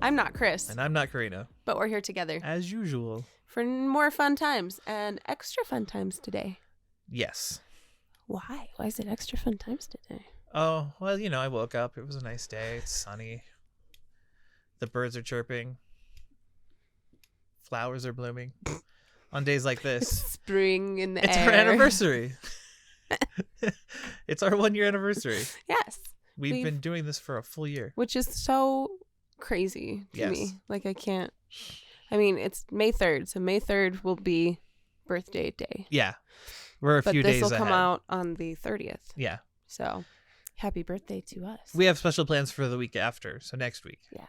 I'm not Chris. And I'm not Karina. But we're here together. As usual. For more fun times. And extra fun times today. Yes. Why? Why is it extra fun times today? Oh, well, I woke up. It was a nice day. It's sunny. The birds are chirping. Flowers are blooming. On days like this. Spring in the It's air. our anniversary. It's our 1-year anniversary. Yes. We've been doing this for a full year. Which is so crazy to me. Like, I can't. I mean, it's May 3rd. So May 3rd will be birthday day. Yeah. We're a few days ahead. But this will come out on the 30th. Yeah. So happy birthday to us. We have special plans for the week after. So next week. Yeah.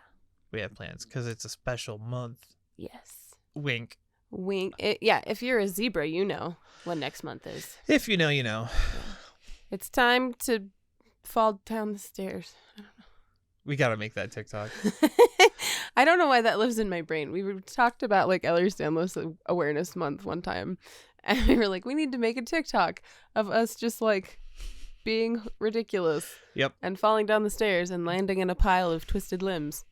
We have plans because it's a special month. Yes. Wink. Wink. Yeah. If you're a zebra, you know what next month is. If you know, you know. Yeah. It's time to fall down the stairs. I don't know. We got to make that TikTok. I don't know why that lives in my brain. Talked about like Ehlers-Danlos Awareness Month one time. And we were like, we need to make a TikTok of us just like being ridiculous. Yep. And falling down the stairs and landing in a pile of twisted limbs.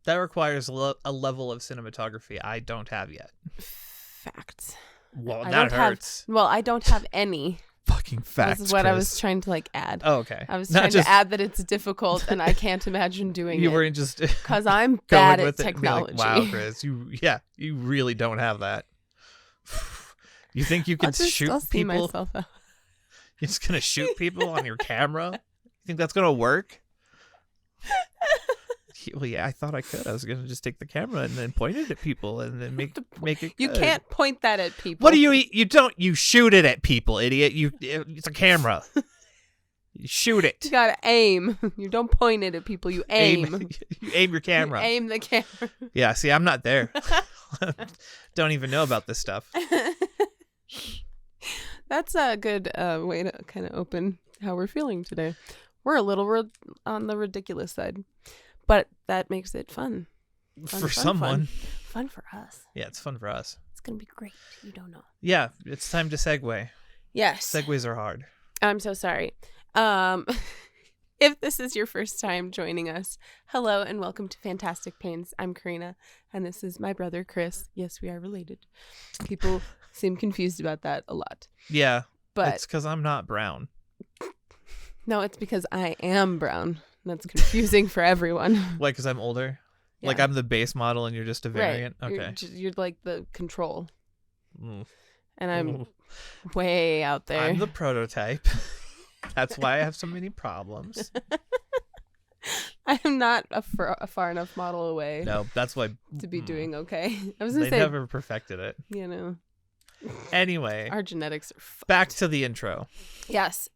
That requires a level of cinematography I don't have yet. Facts. Well, that hurts. I don't have any. Fucking facts. This is what Chris. I was trying to like add. Oh, okay. I was trying to add that it's difficult and I can't imagine doing it. You weren't just because I'm bad at technology. Like, wow, Chris, you really don't have that. You think you can shoot I'll see people? Myself out. You're just gonna shoot people on your camera? You think that's gonna work? Well, yeah, I thought I could. I was gonna just take the camera and then point it at people and then make it. You good. can't point that at people. What do you eat? You shoot it at people, idiot. It's a camera. You shoot it. You gotta aim. You don't point it at people. You aim. You aim your camera. You aim the camera. Yeah. See, I'm not there. Don't even know about this stuff. That's a good way to kind of open how we're feeling today. We're a little on the ridiculous side. But that makes it fun. For someone. Fun for us. Yeah, it's fun for us. It's going to be great. You don't know. Yeah, it's time to segue. Yes. Segues are hard. I'm so sorry. If this is your first time joining us, hello and welcome to Fantastic Pains. I'm Karina, and this is my brother, Chris. Yes, we are related. People seem confused about that a lot. Yeah, but it's because I'm not brown. No, it's because I am brown. That's confusing for everyone. Like, because I'm older? Yeah. Like, I'm the base model and you're just a variant? Right. Okay. You're like the control. Mm. And I'm way out there. I'm the prototype. That's why I have so many problems. I am not a far enough model away. No, that's why. To be doing okay. I was going to say. They never perfected it. You know. Anyway. Our genetics are fucked. Back to the intro. Yes.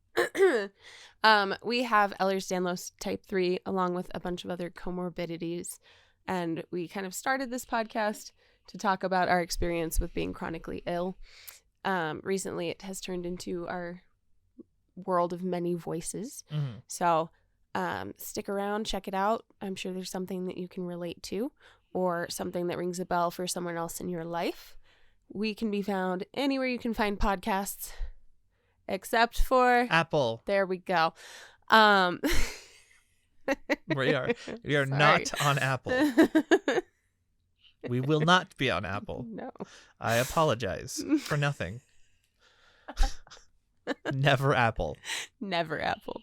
We have Ehlers-Danlos type 3 along with a bunch of other comorbidities, and we kind of started this podcast to talk about our experience with being chronically ill. Recently it has turned into our world of many voices. Mm-hmm. So stick around, check it out. I'm sure there's something that you can relate to or something that rings a bell for someone else in your life. We can be found anywhere you can find podcasts. Except for Apple. There we go. We are not on Apple. We will not be on Apple. No. I apologize for nothing. Never Apple. Never Apple.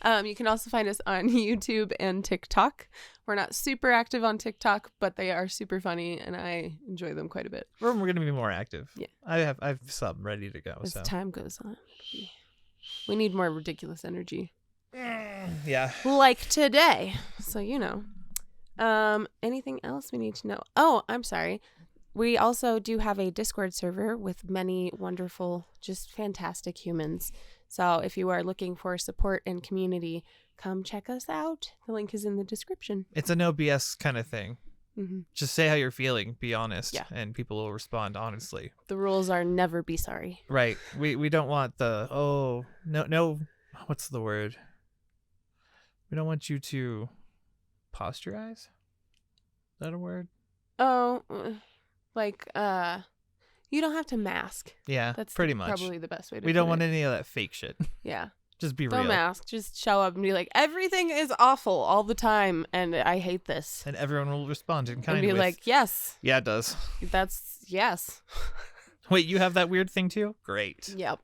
You can also find us on YouTube and TikTok. We're not super active on TikTok, but they are super funny, and I enjoy them quite a bit. We're going to be more active. Yeah. I have some ready to go. As so time goes on. We need more ridiculous energy. Yeah. Like today. So, you know. Anything else we need to know? Oh, I'm sorry. We also do have a Discord server with many wonderful, just fantastic humans. So if you are looking for support and community, come check us out. The link is in the description. It's a no BS kind of thing. Mm-hmm. Just say how you're feeling. Be honest. Yeah. And people will respond honestly. The rules are never be sorry. Right. We don't want the, no, what's the word? We don't want you to posturize? Is that a word? Oh, like, you don't have to mask. Yeah, That's pretty much. probably the best way to We put don't it. want any of that fake shit. Yeah. Just be Don't real. ask. Just show up and be like, everything is awful all the time, and I hate this. And everyone will respond in kind and be with, like, yes. yeah, it does. That's yes. Wait, you have that weird thing too? Great. Yep.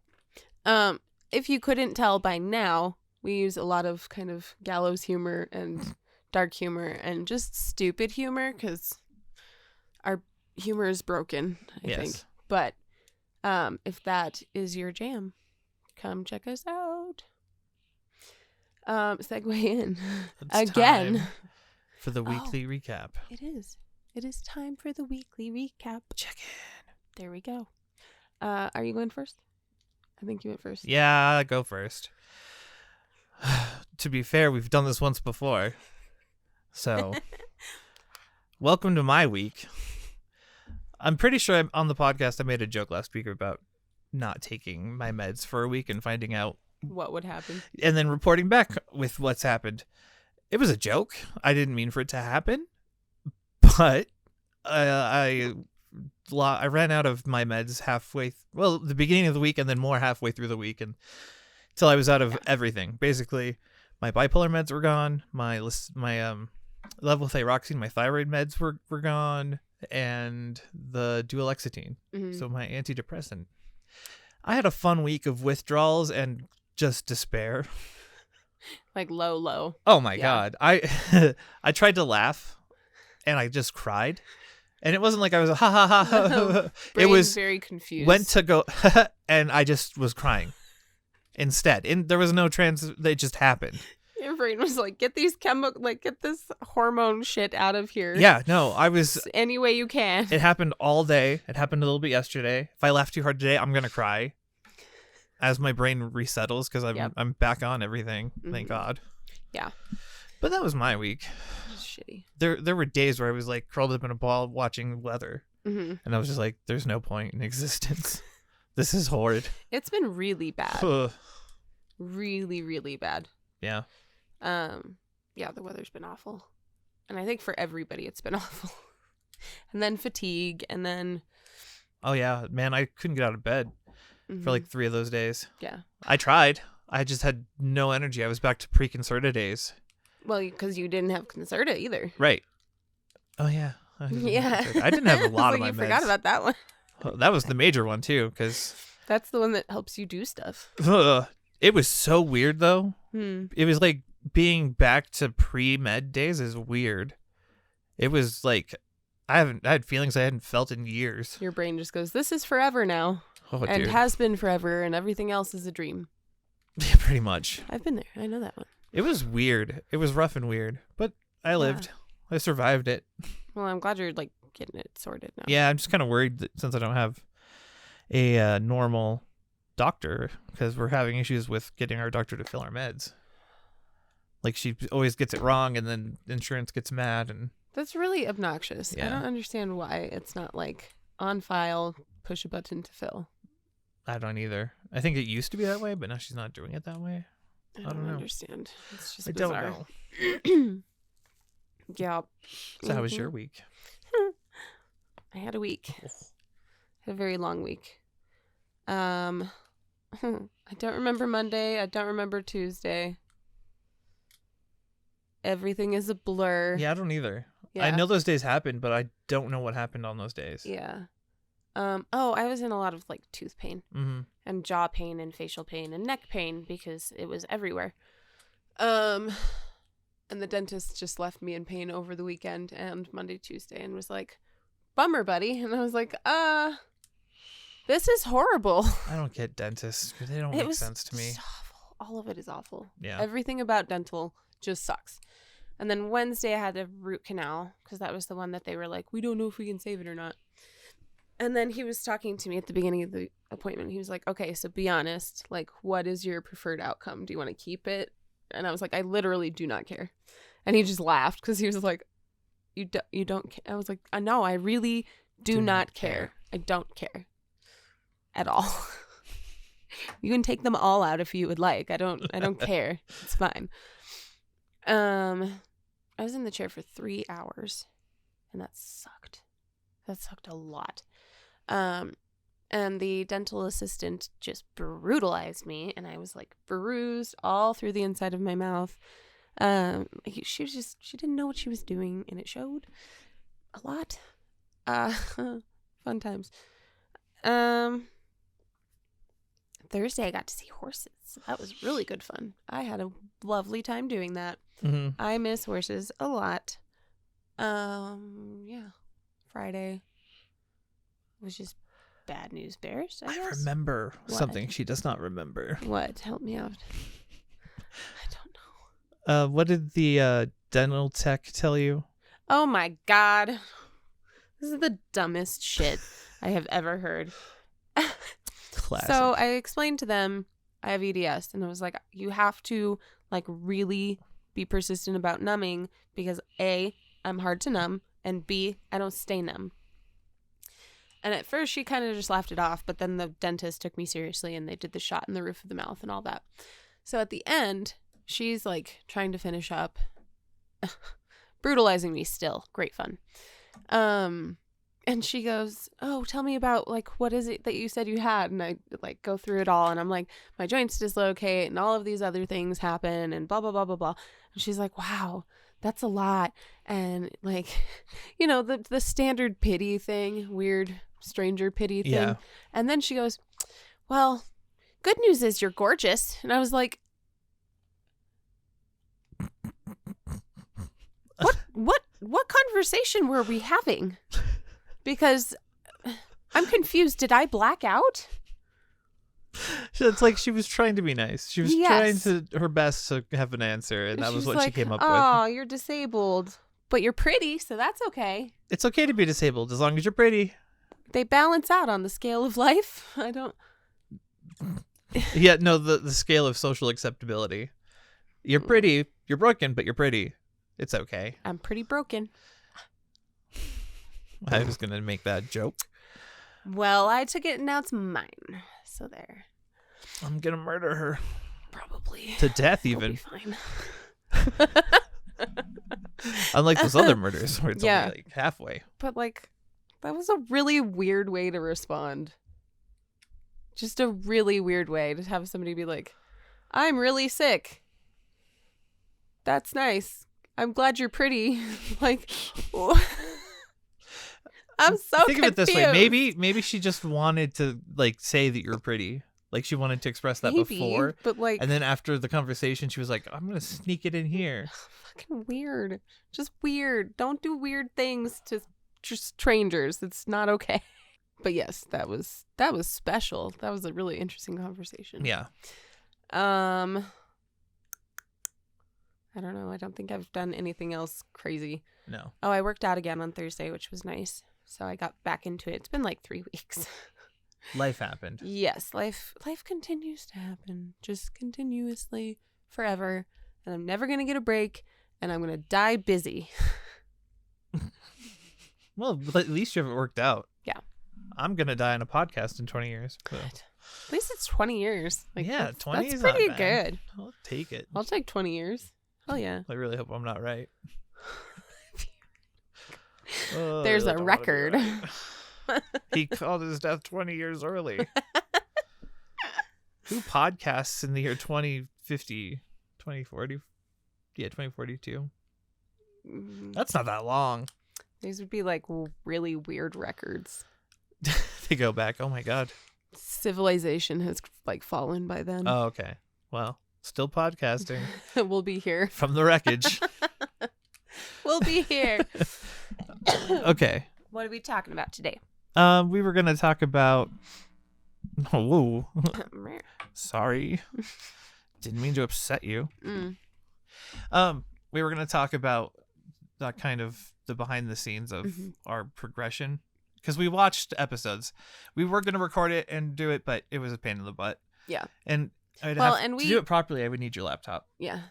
If you couldn't tell by now, we use a lot of kind of gallows humor and dark humor and just stupid humor because our humor is broken, I think. But if that is your jam, come check us out. Segue in It's again time for the weekly recap. It is. It is time for the weekly recap. Check in. There we go. Are you going first? I think you went first. Yeah, go first. To be fair, we've done this once before. So, welcome to my week. I'm pretty sure on the podcast I made a joke last week about not taking my meds for a week and finding out what would happen. And then reporting back with what's happened. It was a joke. I didn't mean for it to happen. But I ran out of my meds the beginning of the week and then more halfway through the week until I was out of everything. Basically, my bipolar meds were gone. My levothyroxine, my thyroid meds were gone, and the duloxetine, so my antidepressant. I had a fun week of withdrawals and just despair. Like low. Oh my God. I tried to laugh and I just cried. And it wasn't like I was ha ha ha. It was very confused. Went to go and I just was crying instead. And there was no it just happened. Your brain was like, get this hormone shit out of here. Yeah, no, I was any way you can. It happened all day. It happened a little bit yesterday. If I laugh too hard today, I'm gonna cry as my brain resettles because I'm back on everything. Thank God. Yeah. But that was my week. Shitty. There were days where I was like curled up in a ball watching weather, and I was just like, "There's no point in existence. This is horrid." It's been really bad. Really, really bad. Yeah. Yeah, the weather's been awful, and I think for everybody it's been awful. And then fatigue, and then. Oh yeah, man! I couldn't get out of bed for like 3 of those days. Yeah. I tried. I just had no energy. I was back to pre-Concerta days. Well, because you didn't have Concerta either. Right. Oh, yeah. Yeah. I didn't have a lot of my meds. You forgot about that one. Oh, that was the major one, too, because... That's the one that helps you do stuff. It was so weird, though. It was like being back to pre-med days is weird. It was like... I had feelings I hadn't felt in years. Your brain just goes, this is forever now. Oh, and dude. Has been forever, and everything else is a dream. Yeah, pretty much. I've been there. I know that one. It was weird. It was rough and weird, but I lived. I survived it. Well, I'm glad you're like getting it sorted now. Yeah, I'm just kind of worried that since I don't have a normal doctor, because we're having issues with getting our doctor to fill our meds. Like she always gets it wrong, and then insurance gets mad, and that's really obnoxious. Yeah. I don't understand why it's not like on file, push a button to fill. I don't either. I think it used to be that way, but now she's not doing it that way. I don't understand. It's just bizarre. Don't know. Yeah. So how was your week? I had a week. A very long week. I don't remember Monday. I don't remember Tuesday. Everything is a blur. Yeah, I don't either. Yeah. I know those days happened, but I don't know what happened on those days. Yeah. I was in a lot of like tooth pain and jaw pain and facial pain and neck pain because it was everywhere. And the dentist just left me in pain over the weekend and Monday, Tuesday and was like, bummer, buddy. And I was like, this is horrible. I don't get dentists because they don't make sense to me. Awful. All of it is awful. Yeah. Everything about dental just sucks. And then Wednesday I had a root canal because that was the one that they were like, we don't know if we can save it or not. And then he was talking to me at the beginning of the appointment. He was like, okay, so be honest. Like, what is your preferred outcome? Do you want to keep it? And I was like, I literally do not care. And he just laughed because he was like, you don't care. I was like, no, I really do not care. I don't care at all. You can take them all out if you would like. I don't care. It's fine. I was in the chair for 3 hours and that sucked. That sucked a lot. And the dental assistant just brutalized me, and I was like bruised all through the inside of my mouth. She didn't know what she was doing, and it showed a lot. Fun times. Thursday I got to see horses. That was really good fun. I had a lovely time doing that. Mm-hmm. I miss horses a lot. Yeah. Friday was just bad news bears, I guess. remember What? something she does not remember. What? Help me out. I don't know. What did the dental tech tell you? Oh my God. This is the dumbest shit I have ever heard. Classic. So I explained to them I have EDS, and I was like, you have to like really be persistent about numbing because A, I'm hard to numb, and B, I don't stay numb. And at first she kind of just laughed it off, but then the dentist took me seriously and they did the shot in the roof of the mouth and all that. So at the end, she's like trying to finish up, brutalizing me still. Great fun. And she goes, oh, tell me about like, what is it that you said you had? And I like go through it all. And I'm like, my joints dislocate and all of these other things happen and blah, blah, blah, blah, blah. And she's like, wow, that's a lot. And like, you know, the standard pity thing, weird stranger pity thing. Yeah. And then she goes, well, good news is you're gorgeous. And I was like, what conversation were we having? Because I'm confused. Did I black out? It's like she was trying to be nice. She was Yes. trying her best to have an answer, and that was what she came up with. Oh, you're disabled, but you're pretty, so that's okay. It's okay to be disabled as long as you're pretty. They balance out on the scale of life. I don't. Yeah, no, the scale of social acceptability. You're pretty, you're broken, but you're pretty. It's okay. I'm pretty broken. I was going to make that joke. Well, I took it and now it's mine. So there. I'm going to murder her. Probably. To death, It'll even. be fine. Unlike those other murders where it's Yeah. only like halfway. But like, that was a really weird way to respond. Just a really weird way to have somebody be like, I'm really sick. That's nice. I'm glad you're pretty. Like, I'm so Think confused. of it this way. Maybe she just wanted to like say that you're pretty. Like she wanted to express that Maybe, before. but like, And then after the conversation, she was like, I'm going to sneak it in here. fucking weird. Just weird. Don't do weird things to just strangers. It's not okay. But yes, that was special. That was a really interesting conversation. Yeah. I don't know. I don't think I've done anything else crazy. No. Oh, I worked out again on Thursday, which was nice. So I got back into it. It's been like 3 weeks. Life happened. Yes, life continues to happen. Just continuously forever. And I'm never going to get a break. And I'm going to die busy. Well, at least you have it worked out. Yeah. I'm going to die on a podcast in 20 years. So. At least it's 20 years. Like, Yeah, 20 that's is pretty not bad. good. I'll take it. I'll take 20 years. Hell yeah. I really hope I'm not right. There's a record. He called his death 20 years early. Who podcasts in the year 2050, 2040? Yeah, 2042. That's not that long. These would be like really weird records. They go back. Oh my God. Civilization has like fallen by then. Oh, okay. Well, still podcasting We'll be here. from the wreckage. We'll be here. Okay. What are we talking about today? We were going to talk about. Oh, whoa. Sorry. Didn't mean to upset you. We were going to talk about that kind of the behind the scenes of our progression. Because we watched episodes. We were going to record it and do it, but it was a pain in the butt. Yeah. And to do it properly, I would need your laptop. Yeah.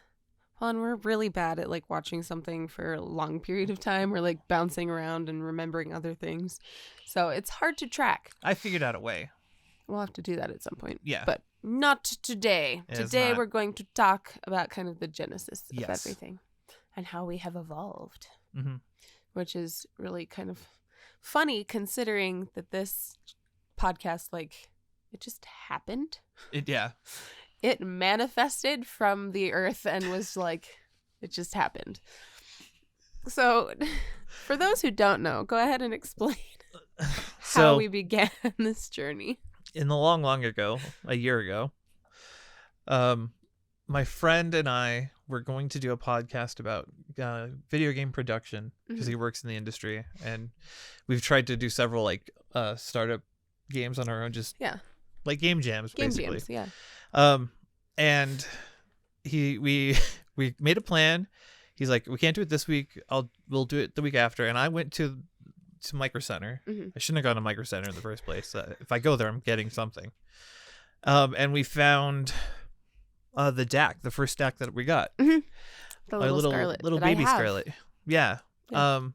Well, and we're really bad at like watching something for a long period of time. We're like bouncing around and remembering other things. So it's hard to track. I figured out a way. We'll have to do that at some point. Yeah. But not today. It is Today not. we're going to talk about kind of the genesis of Yes. everything and how we have evolved, Mm-hmm. which is really kind of funny considering that this podcast, like, it just happened. Yeah. It manifested from the earth and was like, it just happened. So, for those who don't know, go ahead and explain how we began this journey. In the long ago, a year ago, my friend and I were going to do a podcast about video game production because he works in the industry, and we've tried to do several like startup games on our own, just like game jams, basically. And we made a plan. He's like, we can't do it this week. We'll do it the week after. And I went to Micro Center. I shouldn't have gone to Micro Center in the first place. If I go there, I'm getting something. And we found the DAC, the first DAC that we got. The little baby Scarlet. Yeah. And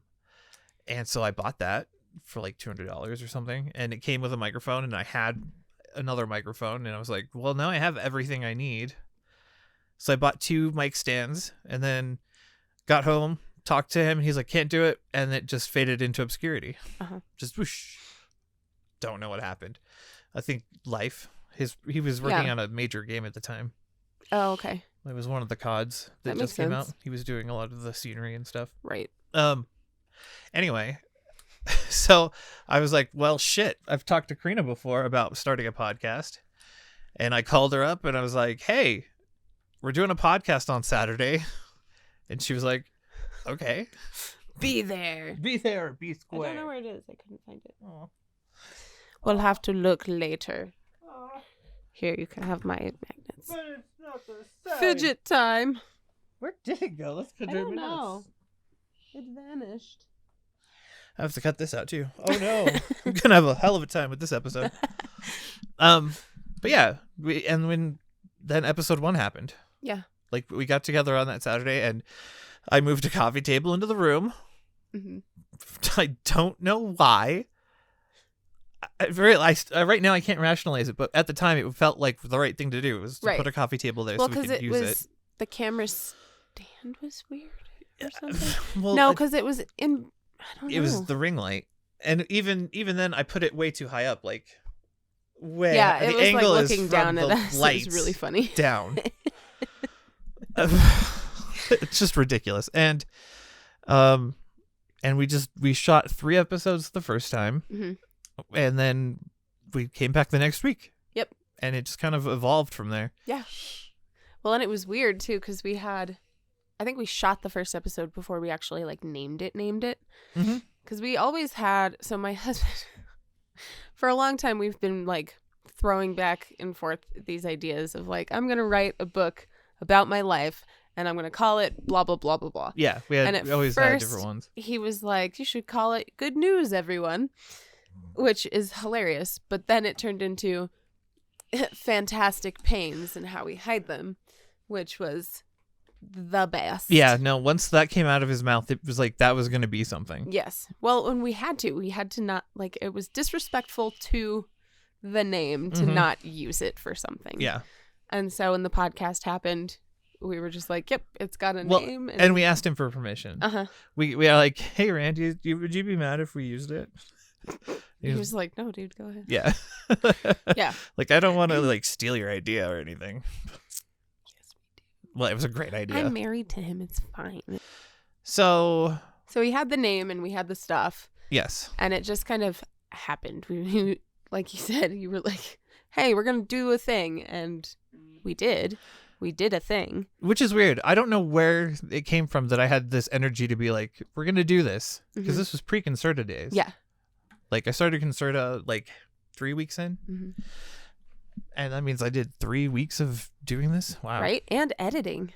so I bought that for like $200 or something, and it came with a microphone, and I had another microphone, and I was like, well, now I have everything I need. So I bought 2 mic stands, and then got home, talked to him, and he's like, can't do it, and it just faded into obscurity. Just whoosh. Don't know what happened. I think life. He was working on a major game at the time. Oh, okay. It was one of the CODs that just came out. He was doing a lot of the scenery and stuff. Right. Anyway, so I was like, well, shit. I've talked to Karina before about starting a podcast. And I called her up and I was like, hey, we're doing a podcast on Saturday. And she was like, okay. Be there. Be there. Be square. I don't know where it is. I couldn't find it. Aww. We'll have to look later. Here, you can have my magnets. But it's not the same. Fidget time. Where did it go? Let's put I don't know. It vanished. I have to cut this out too. Oh no. I'm gonna have a hell of a time with this episode. But yeah, then episode 1 happened. Yeah. Like, we got together on that Saturday, and I moved a coffee table into the room. I don't know why. Right now I can't rationalize it, but at the time it felt like the right thing to do was to put a coffee table there so we could use it. The camera stand was weird or something. No, because it was in. I don't know. It was the ring light, and even then I put it way too high up, like way. Yeah, it the was angle like looking down at us. It was really funny. Down. It's just ridiculous, and we shot 3 episodes the first time. And then we came back the next week. Yep. And it just kind of evolved from there. Yeah. Well, and it was weird, too, because I think we shot the first episode before we actually, like, named it. Because we always had, so my husband, for a long time, we've been, like, throwing back and forth these ideas of, like, I'm going to write a book about my life, and I'm going to call it blah, blah, blah, blah, blah. Yeah, we always had different ones. He was like, you should call it Good News, everyone. Which is hilarious, but then it turned into Fantastic Pains and How We Hide Them, which was the best. Yeah, no, once that came out of his mouth, it was like that was going to be something. Yes. Well, and we had to not, like, it was disrespectful to the name to not use it for something. Yeah. And so when the podcast happened, we were just like, yep, it's got a name. And we asked him for permission. We are like, hey, Randy, would you be mad if we used it? He was like, no, dude, go ahead. Yeah. Yeah. Like, I don't want to, like, steal your idea or anything. Yes, we do. Well, it was a great idea. I'm married to him. It's fine. So we had the name and we had the stuff. Yes. And it just kind of happened. We like you said, you were like, hey, we're going to do a thing. And we did. We did a thing. Which is weird. I don't know where it came from that I had this energy to be like, we're going to do this. Because this was pre-Concerta days. Yeah. Like, I started Concerta, like, 3 weeks in. And that means I did 3 weeks of doing this. Wow. Right? And editing.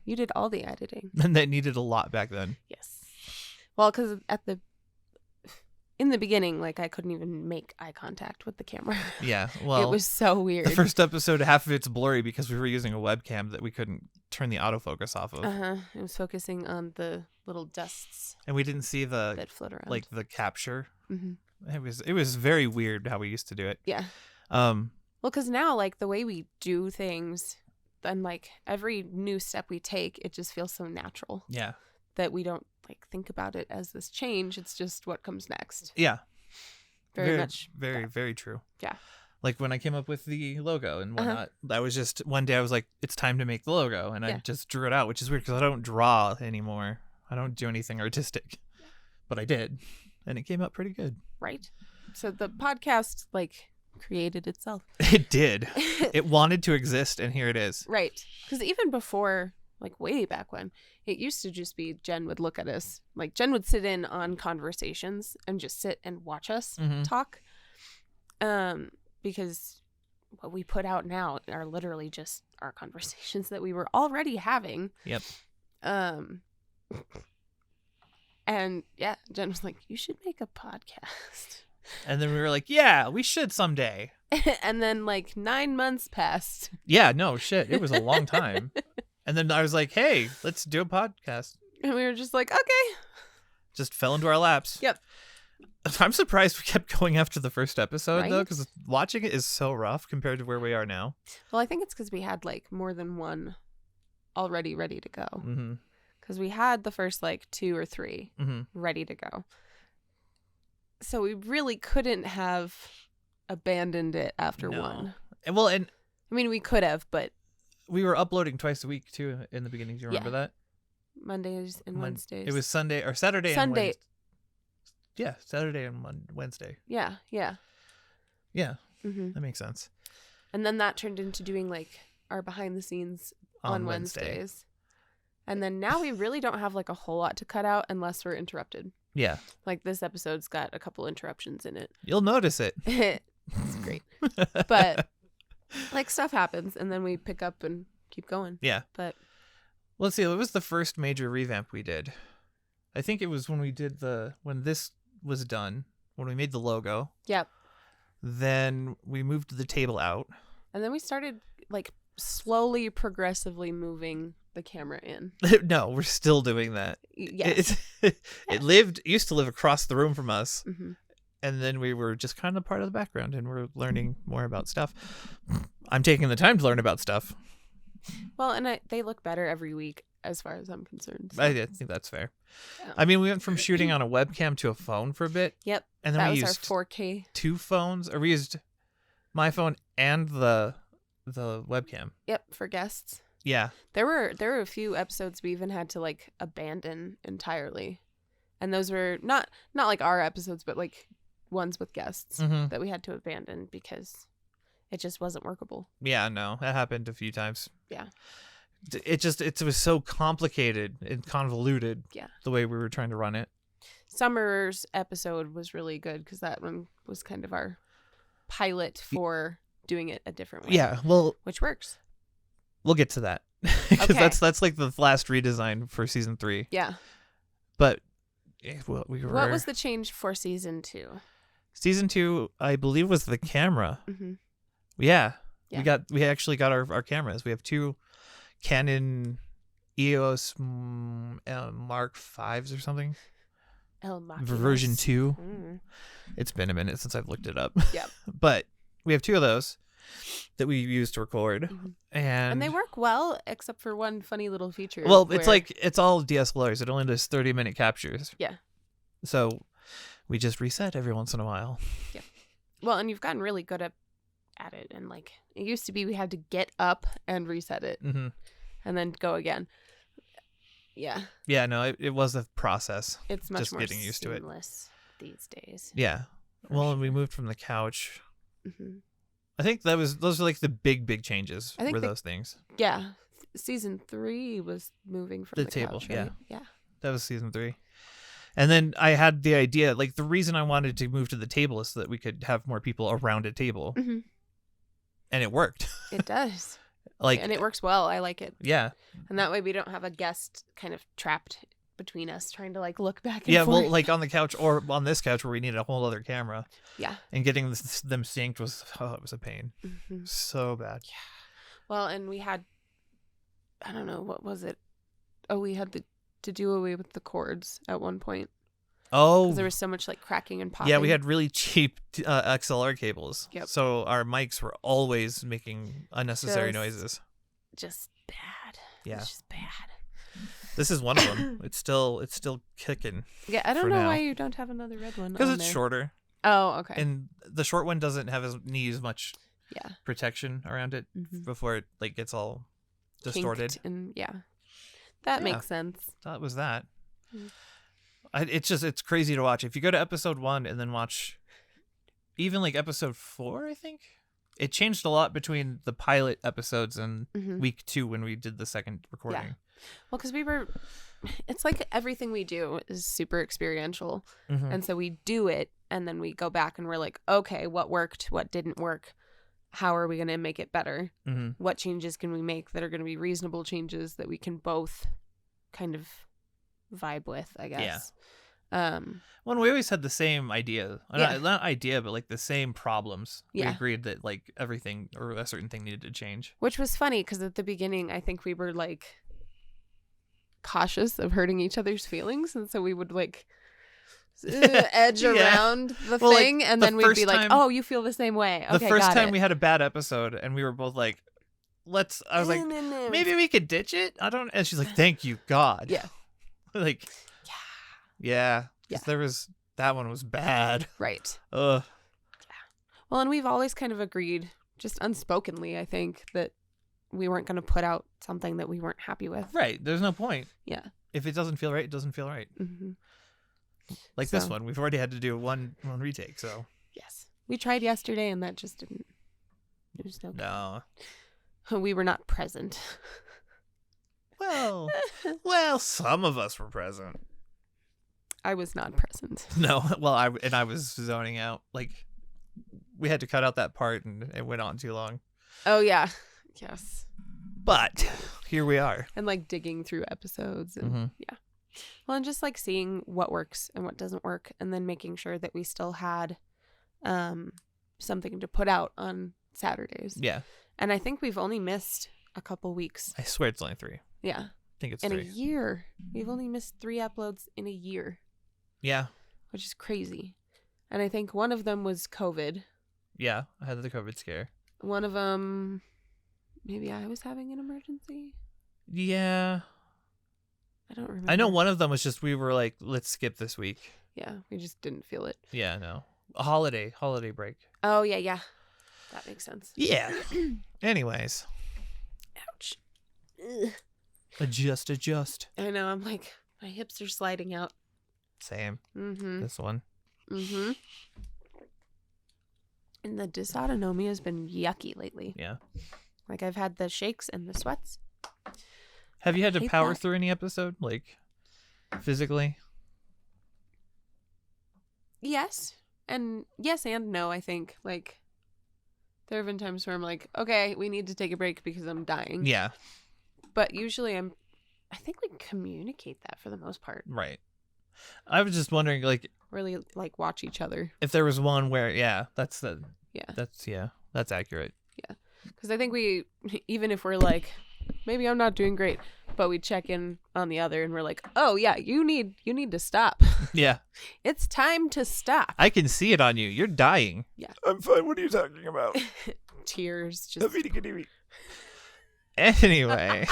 You did all the editing. And that needed a lot back then. Yes. Well, because in the beginning, like, I couldn't even make eye contact with the camera. Yeah, well. It was so weird. The first episode, half of it's blurry because we were using a webcam that we couldn't turn the autofocus off of. It was focusing on the little dusts. And we didn't see that float around. Like, the capture. It was very weird how we used to do it. Yeah. Well, because now, like, the way we do things, and, like, every new step we take, it just feels so natural. Yeah. That we don't, like, think about it as this change. It's just what comes next. Yeah. very much. Very true. Yeah. Like when I came up with the logo and whatnot, that was just one day I was like, it's time to make the logo. And I just drew it out, which is weird because I don't draw anymore. I don't do anything artistic, but I did. And it came out pretty good. Right. So the podcast created itself. It did. It wanted to exist, and here it is. Right. Because even before, way back when, it used to just be Jen would look at us. Jen would sit in on conversations and just sit and watch us talk. Because what we put out now are literally just our conversations that we were already having. Yep. And yeah, Jen was like, you should make a podcast. And then we were like, yeah, we should someday. And then 9 months passed. Yeah, no shit. It was a long time. And then I was like, hey, let's do a podcast. And we were just like, okay. Just fell into our laps. Yep. I'm surprised we kept going after the first episode, though, Right? because watching it is so rough compared to where we are now. Well, I think it's because we had more than one already ready to go. Mm-hmm. Because we had the first 2 or 3 Mm-hmm. ready to go. So we really couldn't have abandoned it after one. Well, and I mean, we could have, but we were uploading twice a week, too, in the beginning. Do you remember that? Mondays and Wednesdays. It was Sunday or Saturday and Sunday. Wednesday. Yeah, Saturday and Wednesday. Yeah. Yeah, Mm-hmm. that makes sense. And then that turned into doing our behind the scenes on Wednesdays. And then now we really don't have a whole lot to cut out unless we're interrupted. Yeah. This episode's got a couple interruptions in it. You'll notice it. It's great. But stuff happens and then we pick up and keep going. Yeah. But Let's see. It was the first major revamp we did. I think it was when this was done, when we made the logo. Yep. Then we moved the table out. And then we started slowly, progressively moving the camera in. No, we're still doing that. Yes. It used to live across the room from us. Mm-hmm. And then we were just kind of part of the background and we're learning more about stuff. I'm taking the time to learn about stuff. Well, and they look better every week as far as I'm concerned. So. I think that's fair. Yeah. I mean, we went from shooting on a webcam to a phone for a bit. Yep. And then that we was used our 4K. 2 phones, or we used my phone and the webcam. Yep, for guests. Yeah. There were a few episodes we even had to abandon entirely. And those were not our episodes, but ones with guests that we had to abandon because it just wasn't workable. Yeah, no, that happened a few times. Yeah. It was so complicated and convoluted. Yeah. The way we were trying to run it. Summer's episode was really good because that one was kind of our pilot for doing it a different way. Yeah, well, which works. We'll get to that because Okay. that's the last redesign for season 3. Yeah. But What was the change for season 2? Season 2, I believe, was the camera. Mm-hmm. Yeah. Yeah. We actually got our cameras. We have 2 Canon EOS Mark 5s or something. Version 2. Mm. It's been a minute since I've looked it up. Yep. But we have 2 of those that we use to record. Mm-hmm. And they work well, except for one funny little feature. Well, it's all DSLRs. It only does 30-minute captures. Yeah. So we just reset every once in a while. Yeah. Well, and you've gotten really good at it. And it used to be we had to get up and reset it Mm-hmm. and then go again. Yeah. Yeah, no, it was a process. It's much just more getting used to it. seamless these days. Yeah. For Well, and we sure. moved from the couch. Mm-hmm. I think those are the big changes. I think those things. Yeah. Season 3 was moving from The the table, couch, right? Yeah. That was season 3. And then I had the idea, the reason I wanted to move to the table is so that we could have more people around a table. Mm-hmm. And it worked. It does. Like, and it works well. I like it. yeah. And that way we don't have a guest kind of trapped between us trying to like look back and Yeah, forth. well, like on the couch or on this couch where we needed a whole other camera. Yeah. And getting them synced was, it was a pain. Mm-hmm. So bad. Well, and we had, I don't know, what was it? Oh, we had to do away with the cords at one point. Oh. Because there was so much like cracking and popping. Yeah, we had really cheap XLR cables. Yep. So our mics were always making unnecessary Just- noises. Just bad. Yeah. It's just bad. This is one of them. It's still kicking Yeah, I don't For know now. why you don't have another red one. because on it's there. shorter. Oh, okay. And the short one doesn't have as much Yeah. protection around it before it like gets all distorted. Kinked and that makes sense. That was that. Mm. It's crazy to watch. If you go to episode 1 and then watch even like episode 4, I think it changed a lot between the pilot episodes and week 2 when we did the second recording. Yeah. Well, because it's like everything we do is super experiential. And so we do it and then we go back and we're like, okay, what worked? What didn't work? How are we going to make it better? What changes can we make that are going to be reasonable changes that we can both kind of vibe with, I guess. Well, we always had the same idea. Not idea, but like the same problems. We agreed that like everything or a certain thing needed to change. Which was funny because at the beginning, I think we were like cautious of hurting each other's feelings. And so we would like edge around the thing. Like, and then we'd be like, oh, you feel the same way. Okay, the first time we had a bad episode and we were both like, I was like, maybe we could ditch it. And she's like, thank you, God. Yeah. Like, yeah. That one was bad. Right. Ugh. Yeah. Well, and we've always kind of agreed, just unspokenly, I think, that we weren't going to put out something that we weren't happy with. Right. There's no point. Yeah. If it doesn't feel right, it doesn't feel right. Like this one. We've already had to do one retake, so. Yes. We tried yesterday, and that just didn't. It was no. We were not present. Well, some of us were present. I was not present. No, well, I was zoning out. Like, we had to cut out that part, and it went on too long. Oh yeah, yes. But here we are, and like digging through episodes, and well, and just like seeing what works and what doesn't work, and then making sure that we still had, something to put out on Saturdays. Yeah, and I think we've only missed a couple weeks. I swear it's only 3. Yeah, I think it's in 3. a year. We've only missed 3 uploads in a year. Yeah. Which is crazy. And I think one of them was COVID. Yeah, I had the COVID scare. One of them, maybe I was having an emergency. Yeah. I don't remember. I know one of them was just we were like, let's skip this week. Yeah, we just didn't feel it. Yeah, no. A holiday break. Oh, yeah. That makes sense. Yeah. Anyways. Ouch. Ugh. Adjust. I know, I'm like, my hips are sliding out. Same. This one. And the dysautonomia has been yucky lately. Yeah. Like I've had the shakes and the sweats. Have you had to power through any episode, like physically? Yes and no. I think like there have been times where I'm like, okay, we need to take a break because I'm dying. Yeah. But usually I think we communicate that for the most part. Right. I was just wondering, like, really like watch each other. If there was one where, that's accurate. Yeah, because I think we, even if we're like, maybe I'm not doing great, but we check in on the other and we're like, oh yeah, you need to stop. Yeah, it's time to stop. I can see it on you. You're dying. Yeah, I'm fine. What are you talking about? Tears. Just. Anyway.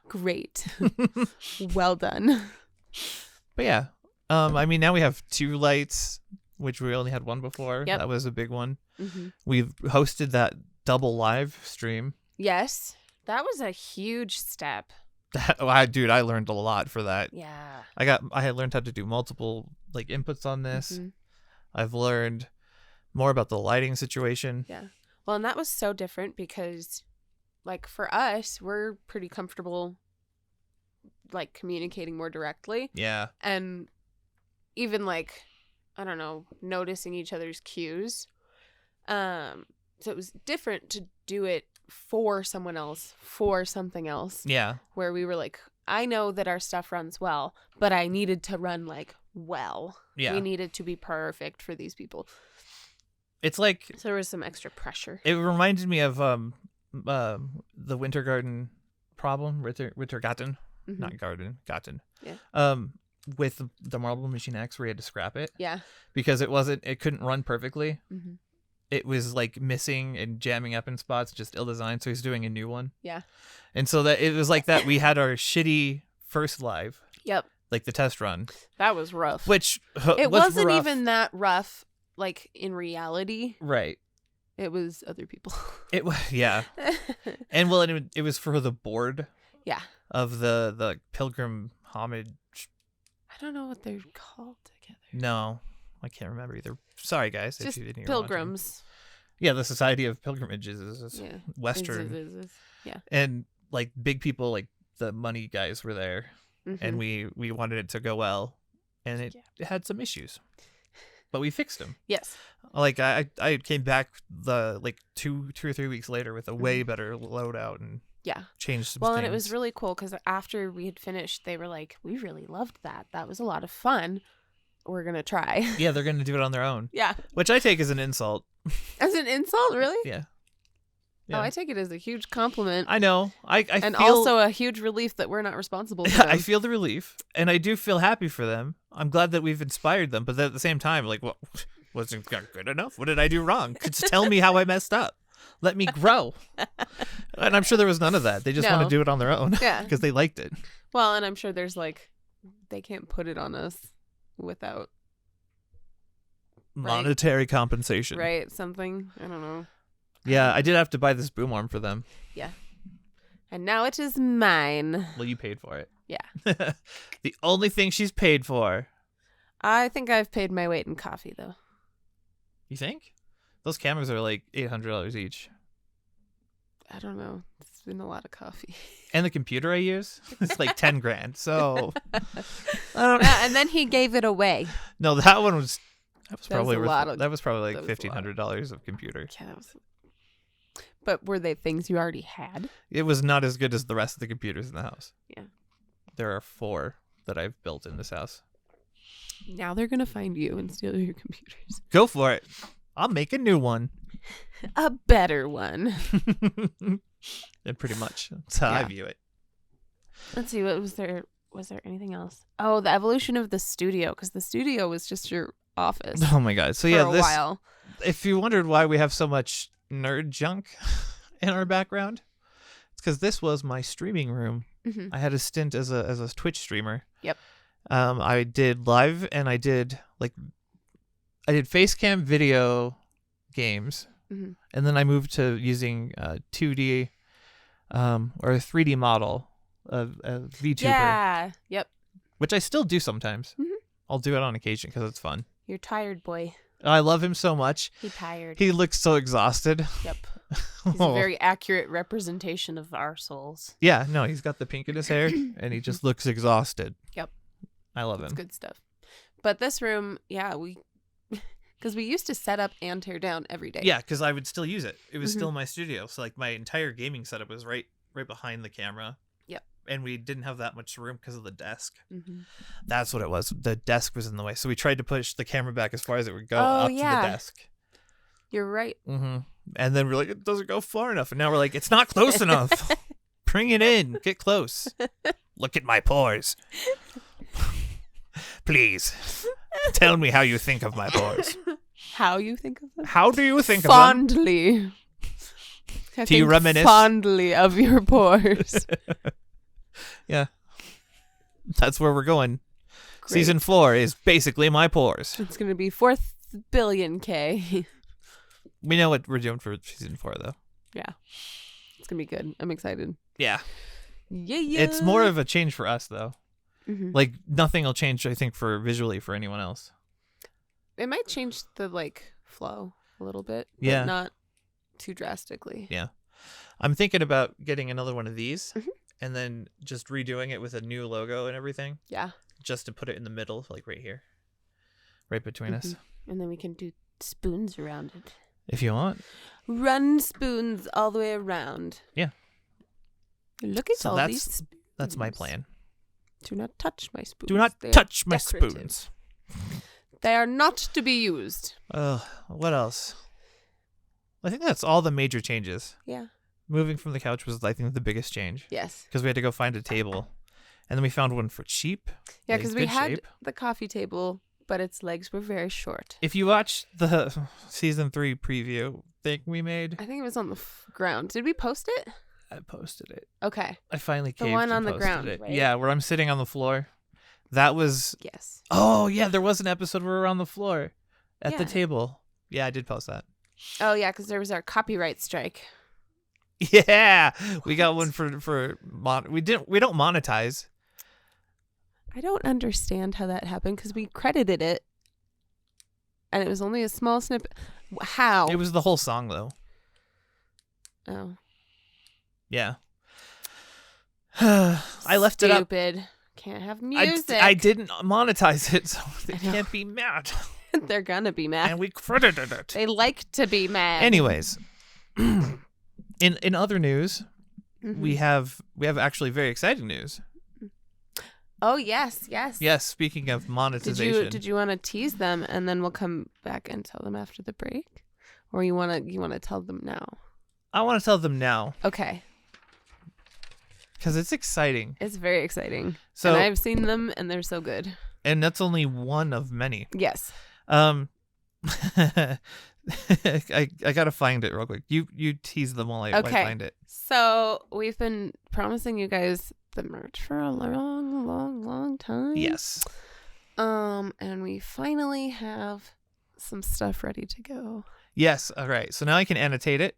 Great. Well done. But yeah, I mean, now we have 2 lights, which we only had 1 before. Yep. That was a big one. We've hosted that double live stream. Yes, that was a huge step. I learned a lot for that. Yeah. I had learned how to do multiple like inputs on this. I've learned more about the lighting situation. Yeah. Well, and that was so different because like for us, we're pretty comfortable like communicating more directly. Yeah. And even like, I don't know, noticing each other's cues. So it was different to do it for someone else, for something else. Yeah. Where we were like, I know that our stuff runs well, but I needed to run like well. Yeah. We needed to be perfect for these people. It's like, so there was some extra pressure. It reminded me of the Winter Garden problem, Winter Garten, not Garden, Garten. Yeah. With the Marble Machine X, where he had to scrap it. Yeah. Because it couldn't run perfectly. It was like missing and jamming up in spots, just ill-designed. So he's doing a new one. Yeah. And so that it was like that. We had our shitty first live. Yep. like the test run, That was rough. which It was wasn't rough. even that rough, like in reality. Right. It was other people. It was, yeah. And well, it was for the board Yeah. of the Pilgrim Homage. I don't know what they're called together. No, I can't remember either. Sorry, guys. Just if you didn't hear pilgrims. Yeah, the Society of Pilgrimages is Yeah. Western. Yeah. And like big people, like the money guys were there. And we wanted it to go well. And it had some issues. But we fixed them. Yes. Like I came back like 2 or 3 weeks later with a way better loadout and changed some things. And it was really cool because after we had finished, they were like, "We really loved that. That was a lot of fun. We're gonna try." Yeah, they're gonna do it on their own. Yeah. Which I take as an insult. As an insult, really? Yeah. Oh, I take it as a huge compliment. I know. I and feel, also a huge relief that we're not responsible for them. I feel the relief, and I do feel happy for them. I'm glad that we've inspired them, but at the same time, like, well, wasn't good enough? What did I do wrong? Just tell me how I messed up. Let me grow. And I'm sure there was none of that. They just want to do it on their own. Yeah. Because they liked it. Well, and I'm sure there's like, they can't put it on us without monetary compensation. Right? Something. I don't know. Yeah, I did have to buy this boom arm for them. Yeah. And now it is mine. Well, you paid for it. Yeah. The only thing she's paid for. I think I've paid my weight in coffee, though. You think? Those cameras are like $800 each. I don't know. It's been a lot of coffee. And the computer I use, it's like 10 grand. So, I don't And then he gave it away. No, that one was. That was probably that was probably like $1,500 of computer. Yeah, but were they things you already had? It was not as good as the rest of the computers in the house. Yeah. There are 4 that I've built in this house. Now they're gonna find you and steal your computers. Go for it. I'll make a new one. A better one. And pretty much that's how I view it. Let's see. What was there? Was there anything else? Oh, the evolution of the studio, because the studio was just your office. Oh my god! So for yeah, a while. If you wondered why we have so much nerd junk in our background, it's because this was my streaming room. Mm-hmm. I had a stint as a Twitch streamer. Yep. I did live and I did face cam video games, and then I moved to using 2D or a 3D model of VTuber. Yeah. Yep. Which I still do sometimes. Mm-hmm. I'll do it on occasion because it's fun. You're tired, boy. I love him so much. He's tired. He looks so exhausted. Yep. He's a very accurate representation of our souls. Yeah, no, he's got the pink in his hair, and he just looks exhausted. Yep. I love him. It's good stuff. But this room, because we used to set up and tear down every day. Yeah, because I would still use it. It was still my studio, so like my entire gaming setup was right behind the camera. Yep. And we didn't have that much room because of the desk. Mm-hmm. That's what it was. The desk was in the way, so we tried to push the camera back as far as it would go up to the desk. You're right. Mm-hmm. And then we're like, it doesn't go far enough. And now we're like, it's not close enough. Bring it in. Get close. Look at my pores. Please, tell me how you think of my pores. How you think of them? How do you think fondly. of them? Do you reminisce? Fondly of your pores. Yeah. That's where we're going. Great. Season 4 is basically my pores. It's going to be 4th billion K. We know what we're doing for season 4, though. Yeah. It's going to be good. I'm excited. Yeah. Yeah. It's more of a change for us, though. Mm-hmm. Like, nothing will change, I think, for visually for anyone else. It might change the, flow a little bit. Yeah. But not too drastically. Yeah. I'm thinking about getting another one of these and then just redoing it with a new logo and everything. Yeah. Just to put it in the middle, like right here. Right between us. And then we can do spoons around it. If you want. Run spoons all the way around. Yeah. Look at all these spoons. That's my plan. Do not touch my spoons. Do not touch my decorative. spoons. They are not to be used. What else? I think that's all the major changes. Yeah. Moving from the couch was, I think, the biggest change. Yes. Because we had to go find a table. And then we found one for cheap. Yeah, because we had shape. the coffee table, but its legs were very short. If you watch the season 3 preview thing we made. I think it was on the ground. Did we post it? I posted it. Okay. I finally caved one on and the posted ground, it. right? Yeah, where I'm sitting on the floor. That was... Yes. Oh, yeah, there was an episode where we were on the floor at the Yeah. table. Yeah, I did post that. Oh, yeah, because there was our copyright strike. Yeah, we got one for we don't monetize. I don't understand how that happened because we credited it, and it was only a small snippet. How? It was the whole song though. Oh, Yeah. I left it up. stupid. Can't have music. I didn't monetize it, so they can't be mad. They're gonna be mad. And we credited it. They like to be mad. Anyways, in other news, Mhm. we have actually very exciting news. Oh yes. Yes, speaking of monetization. Did you want to tease them and then we'll come back and tell them after the break, or you want to tell them now? I want to tell them now Okay, because it's exciting. it's very exciting. So and I've seen them and they're so good. and that's only one of many. Yes. I gotta find it real quick. You tease them while I find it. So we've been promising you guys the merch for a long time. Yes. And we finally have some stuff ready to go. Yes. All right. So now I can annotate it.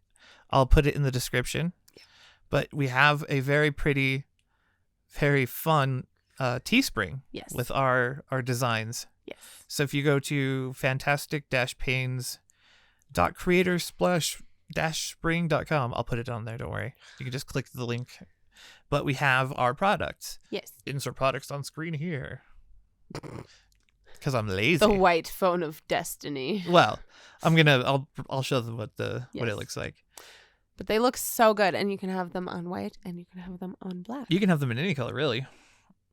I'll put it in the description. Yeah. But we have a very pretty, very fun Teespring. Yes. With our designs. Yes. So if you go to fantastic-pains.creatorsplash-spring.com, I'll put it on there. Don't worry. You can just click the link. But we have our products. Yes. Insert products on screen here. Because I'm lazy. The white phone of destiny. Well, I'll show them what it Yes. looks like. But they look so good, and you can have them on white, and you can have them on black. You can have them in any color, really.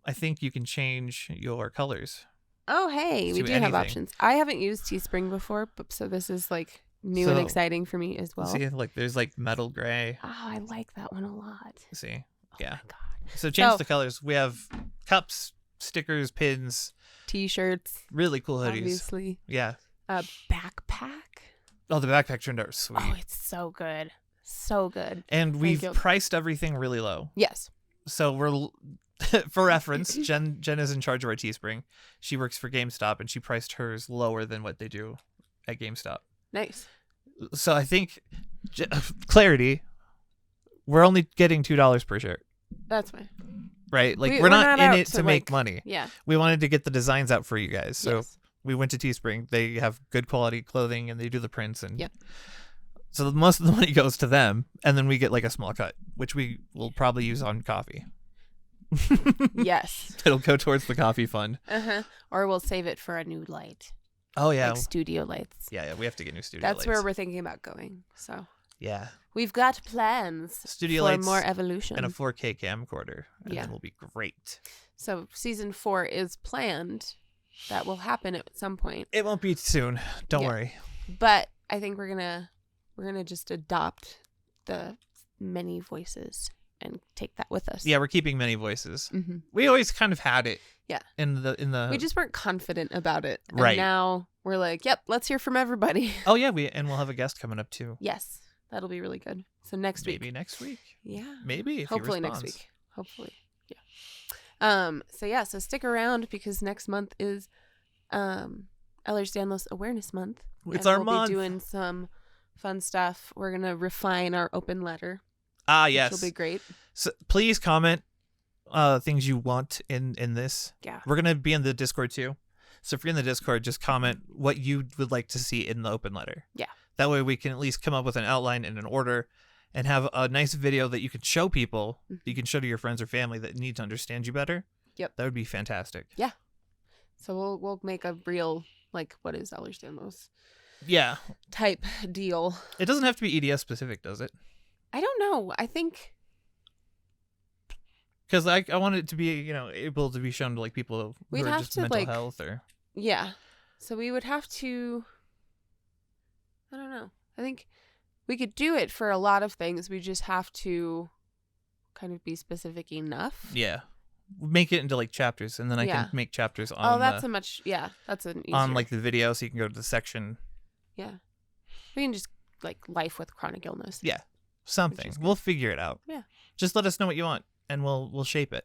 I think you can change your colors. Oh, hey, we to do have anything. options. I haven't used Teespring before, but so this is like new and So, exciting for me as well. See, like there's like metal gray. Oh, I like that one a lot. See, Oh yeah. my God. So change So- the colors. We have cups, stickers, pins, T-shirts, really cool hoodies. obviously. Yeah. A backpack. Oh, the backpack turned out sweet. Oh, it's so good. So good. And we've you. priced everything really low. Yes. So we're, for reference, Jen is in charge of our Teespring. She works for GameStop, and she priced hers lower than what they do at GameStop. Nice. So I think, clarity, we're only getting $2 per shirt, That's fine. right? Like We're we're not in out it to make money. Yeah. We wanted to get the designs out for you guys. So yes. we went to Teespring. They have good quality clothing and they do the prints. And Yep. so most of the money goes to them. And then we get like a small cut, which we will probably use on coffee. Yes. It'll go towards the coffee fund. Or we'll save it for a new light. Oh, yeah. Like studio lights. Yeah, we have to get new studio That's lights. where we're thinking about going. So Yeah. we've got plans Studio for lights more evolution. and a 4K camcorder. And Yeah. then we'll be great. So season 4 is planned. That will happen at some point. It won't be soon. Don't Yeah. worry. But I think we're gonna just adopt the many voices and take that with us. Yeah, we're keeping many voices. Mm-hmm. We always kind of had it. Yeah. In the We just weren't confident about it. And Right. now we're like, yep, let's hear from everybody. Oh yeah, we'll have a guest coming up too. Yes. That'll be really good. So next week. Maybe next week. Yeah. Maybe if he Hopefully next responds. week. Hopefully. Yeah. So stick around because next month is Ehlers-Danlos Awareness Month. It's and our we'll month. be doing some fun stuff. We're gonna refine our open letter. Ah, yes. Which will be great. So please comment things you want in this. Yeah. We're gonna be in the Discord too. So if you're in the Discord, just comment what you would like to see in the open letter. Yeah. That way we can at least come up with an outline and an order and have a nice video that you can show people, you can show to your friends or family that need to understand you better. Yep. That would be fantastic. Yeah. So we'll make a real, like, what is Ehlers-Danlos Yeah. type deal. It doesn't have to be EDS specific, does it? I don't know. I think Because I want it to be, able to be shown to like people who We'd are have just to, mental like- health or. yeah. So we would have to, I don't know. I think we could do it for a lot of things. We just have to kind of be specific enough. Yeah. Make it into like chapters, and then I Yeah. can make chapters on Oh, that's that's an easier. on like the video, so you can go to the section. Yeah. We can just like life with chronic illness. Yeah. Something. Which is We'll figure it out. Yeah. Just let us know what you want, and we'll shape it.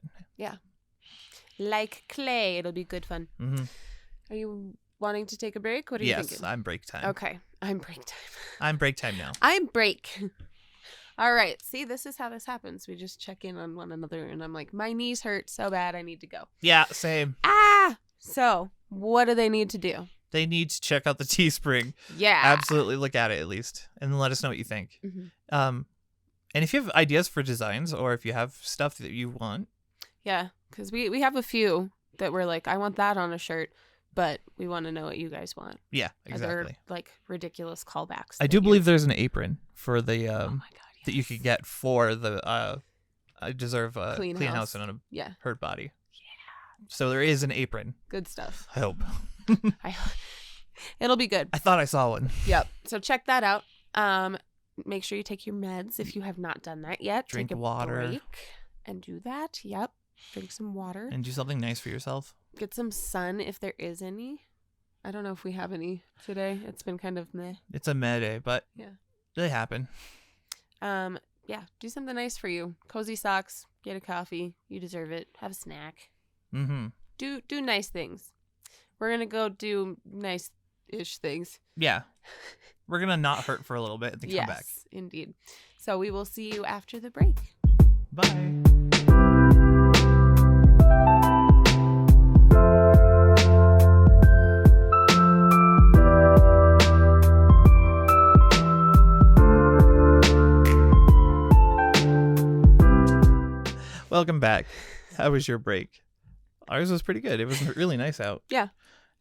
like clay. It'll be good fun. Mm-hmm. Are you wanting to take a break? What are you thinking? Yes, I'm break time. Okay, I'm break time. I'm break time now. I'm break. All right. See, this is how this happens. We just check in on one another, and I'm like, my knees hurt so bad, I need to go. Yeah, same. So what do they need to do? They need to check out the Teespring. Yeah. Absolutely look at it at least, and then let us know what you think. Mm-hmm. And if you have ideas for designs, or if you have stuff that you want. Yeah, because we have a few that we're like, I want that on a shirt, but we want to know what you guys want. Yeah, exactly. Other, like, ridiculous callbacks. I do believe there's an apron for the oh my God, yes. that you could get for the I deserve a Clean house house. and Yeah. hurt body. Yeah. So there is an apron. Good stuff. I hope. It'll be good. I thought I saw one. Yep. So check that out. Make sure you take your meds if you have not done that yet. Drink take a water. break and do that. Yep. Drink some water. And do something nice for yourself. Get some sun if there is any. I don't know if we have any today. It's been kind of meh. It's a meh day, but yeah, they happen. Yeah. Do something nice for you. Cozy socks. Get a coffee. You deserve it. Have a snack. Mm-hmm. Do nice things. We're gonna go do nice-ish things. Yeah. We're going to not hurt for a little bit and then come back. Yes, indeed. So we will see you after the break. Bye. Welcome back. How was your break? Ours was pretty good. It was really nice out. Yeah.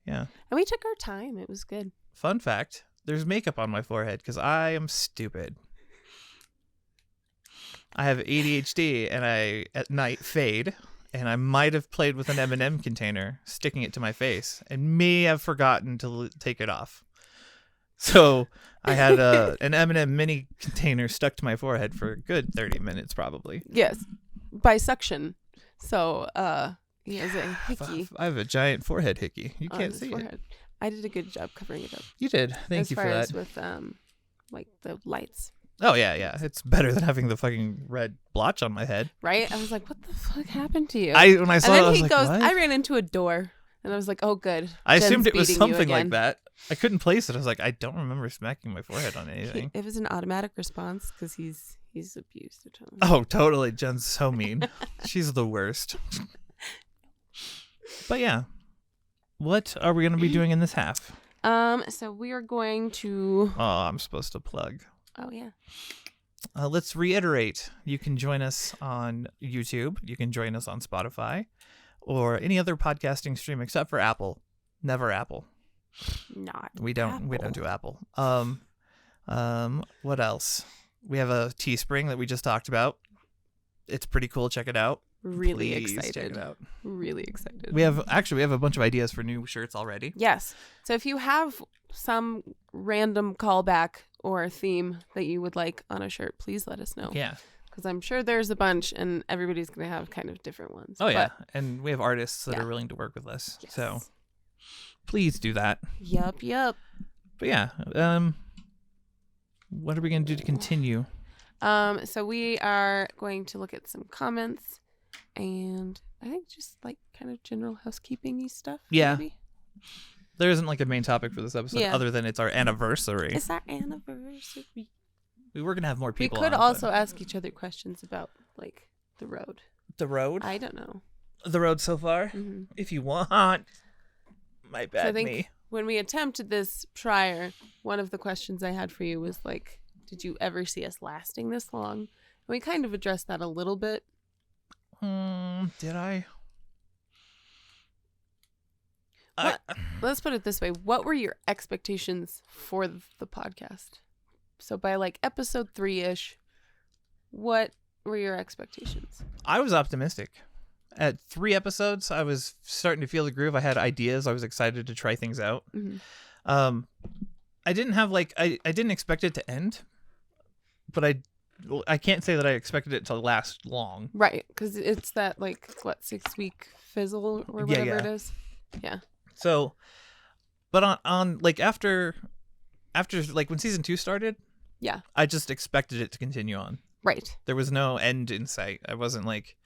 Yeah. And we took our time. It was good. Fun fact, there's makeup on my forehead because I am stupid. I have ADHD and I, at night, fade. And I might have played with an M&M container, sticking it to my face, and may have forgotten to take it off. So I had an M&M mini container stuck to my forehead for a good 30 minutes probably. Yes. By suction. So, he has a hickey. I have a giant forehead hickey. You can't see forehead. it. I did a good job covering it up. You did. Thank you for that. As far as with, like, the lights. Oh, yeah. It's better than having the fucking red blotch on my head. Right? I was like, what the fuck happened to you? When I saw and then it, I was he like, goes, what? I ran into a door. And I was like, oh, good. I Jen's assumed it was beating you something like again. that. I couldn't place it. I was like, I don't remember smacking my forehead on anything. It was an automatic response because he's abused a ton. Oh, totally. Jen's so mean. She's the worst. But yeah. What are we going to be doing in this half? So we are going to... Oh, I'm supposed to plug. Oh, yeah. Let's reiterate. You can join us on YouTube. You can join us on Spotify or any other podcasting stream except for Apple. Never Apple. Not We don't do Apple. What else? We have a Teespring that we just talked about. It's pretty cool. Check it out. Really Please excited. check it out. Really excited. We have a bunch of ideas for new shirts already. Yes. So if you have some random callback or theme that you would like on a shirt, please let us know. Yeah. Because I'm sure there's a bunch and everybody's going to have kind of different ones. Oh, yeah. And we have artists that are willing to work with us. Yes. So please do that. Yup. But yeah. What are we going to do to continue? So we are going to look at some comments and I think just like kind of general housekeeping-y stuff. Yeah. Maybe. There isn't like a main topic for this episode other than it's our anniversary. It's our anniversary. We were going to have more people We could on, also ask each other questions about like the road. The road? I don't know. The road so far? Mm-hmm. If you want. My bad, So I think me. when we attempted this prior, one of the questions I had for you was like, did you ever see us lasting this long? And we kind of addressed that a little bit. Did I? Let's put it this way. What were your expectations for the podcast? So by like episode 3-ish, what were your expectations? I was optimistic. At 3 episodes, I was starting to feel the groove. I had ideas. I was excited to try things out. Mm-hmm. I didn't have I didn't expect it to end, but I can't say that I expected it to last long. Right, because it's that 6-week fizzle or whatever it is. Yeah. So, but on after when season 2 started, yeah, I just expected it to continue on. Right. There was no end in sight. I wasn't like,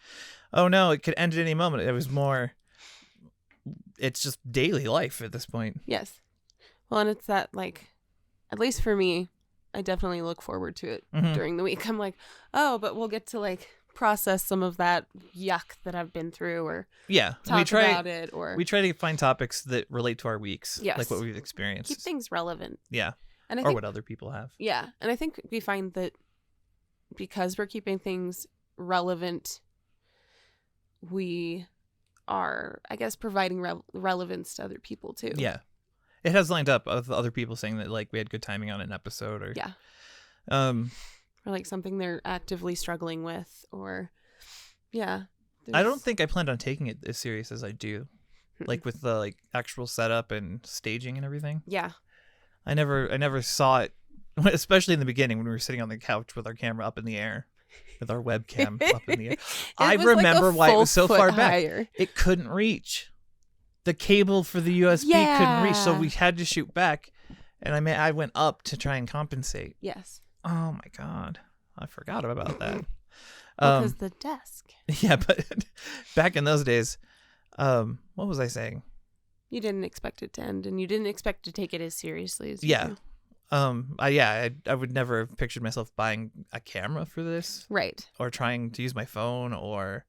oh no, it could end at any moment. It was more, it's just daily life at this point. Yes. Well, and it's that, like, at least for me, I definitely look forward to it during the week. I'm like, oh, but we'll get to, like, process some of that yuck that I've been through, or talk about it, or we try to find topics that relate to our weeks, yes, like what we've experienced. Keep things relevant. Yeah. And I or think, what other people have. Yeah. And I think we find that because we're keeping things relevant, we are, I guess, providing relevance to other people too. Yeah. It has lined up with other people saying that, like, we had good timing on an episode, or or like something they're actively struggling with, or I don't think I planned on taking it as serious as I do, like with the like actual setup and staging and everything. Yeah. I never saw it, especially in the beginning when we were sitting on the couch with our camera up in the air, with our webcam up in the air. I remember like why it was so far higher. back. It couldn't reach. The cable for the USB couldn't reach, so we had to shoot back. And I went up to try and compensate. Yes. Oh my God, I forgot about that. Because the desk. Yeah, but back in those days, what was I saying? You didn't expect it to end, and you didn't expect to take it as seriously as you do. I would never have pictured myself buying a camera for this, right? Or trying to use my phone, or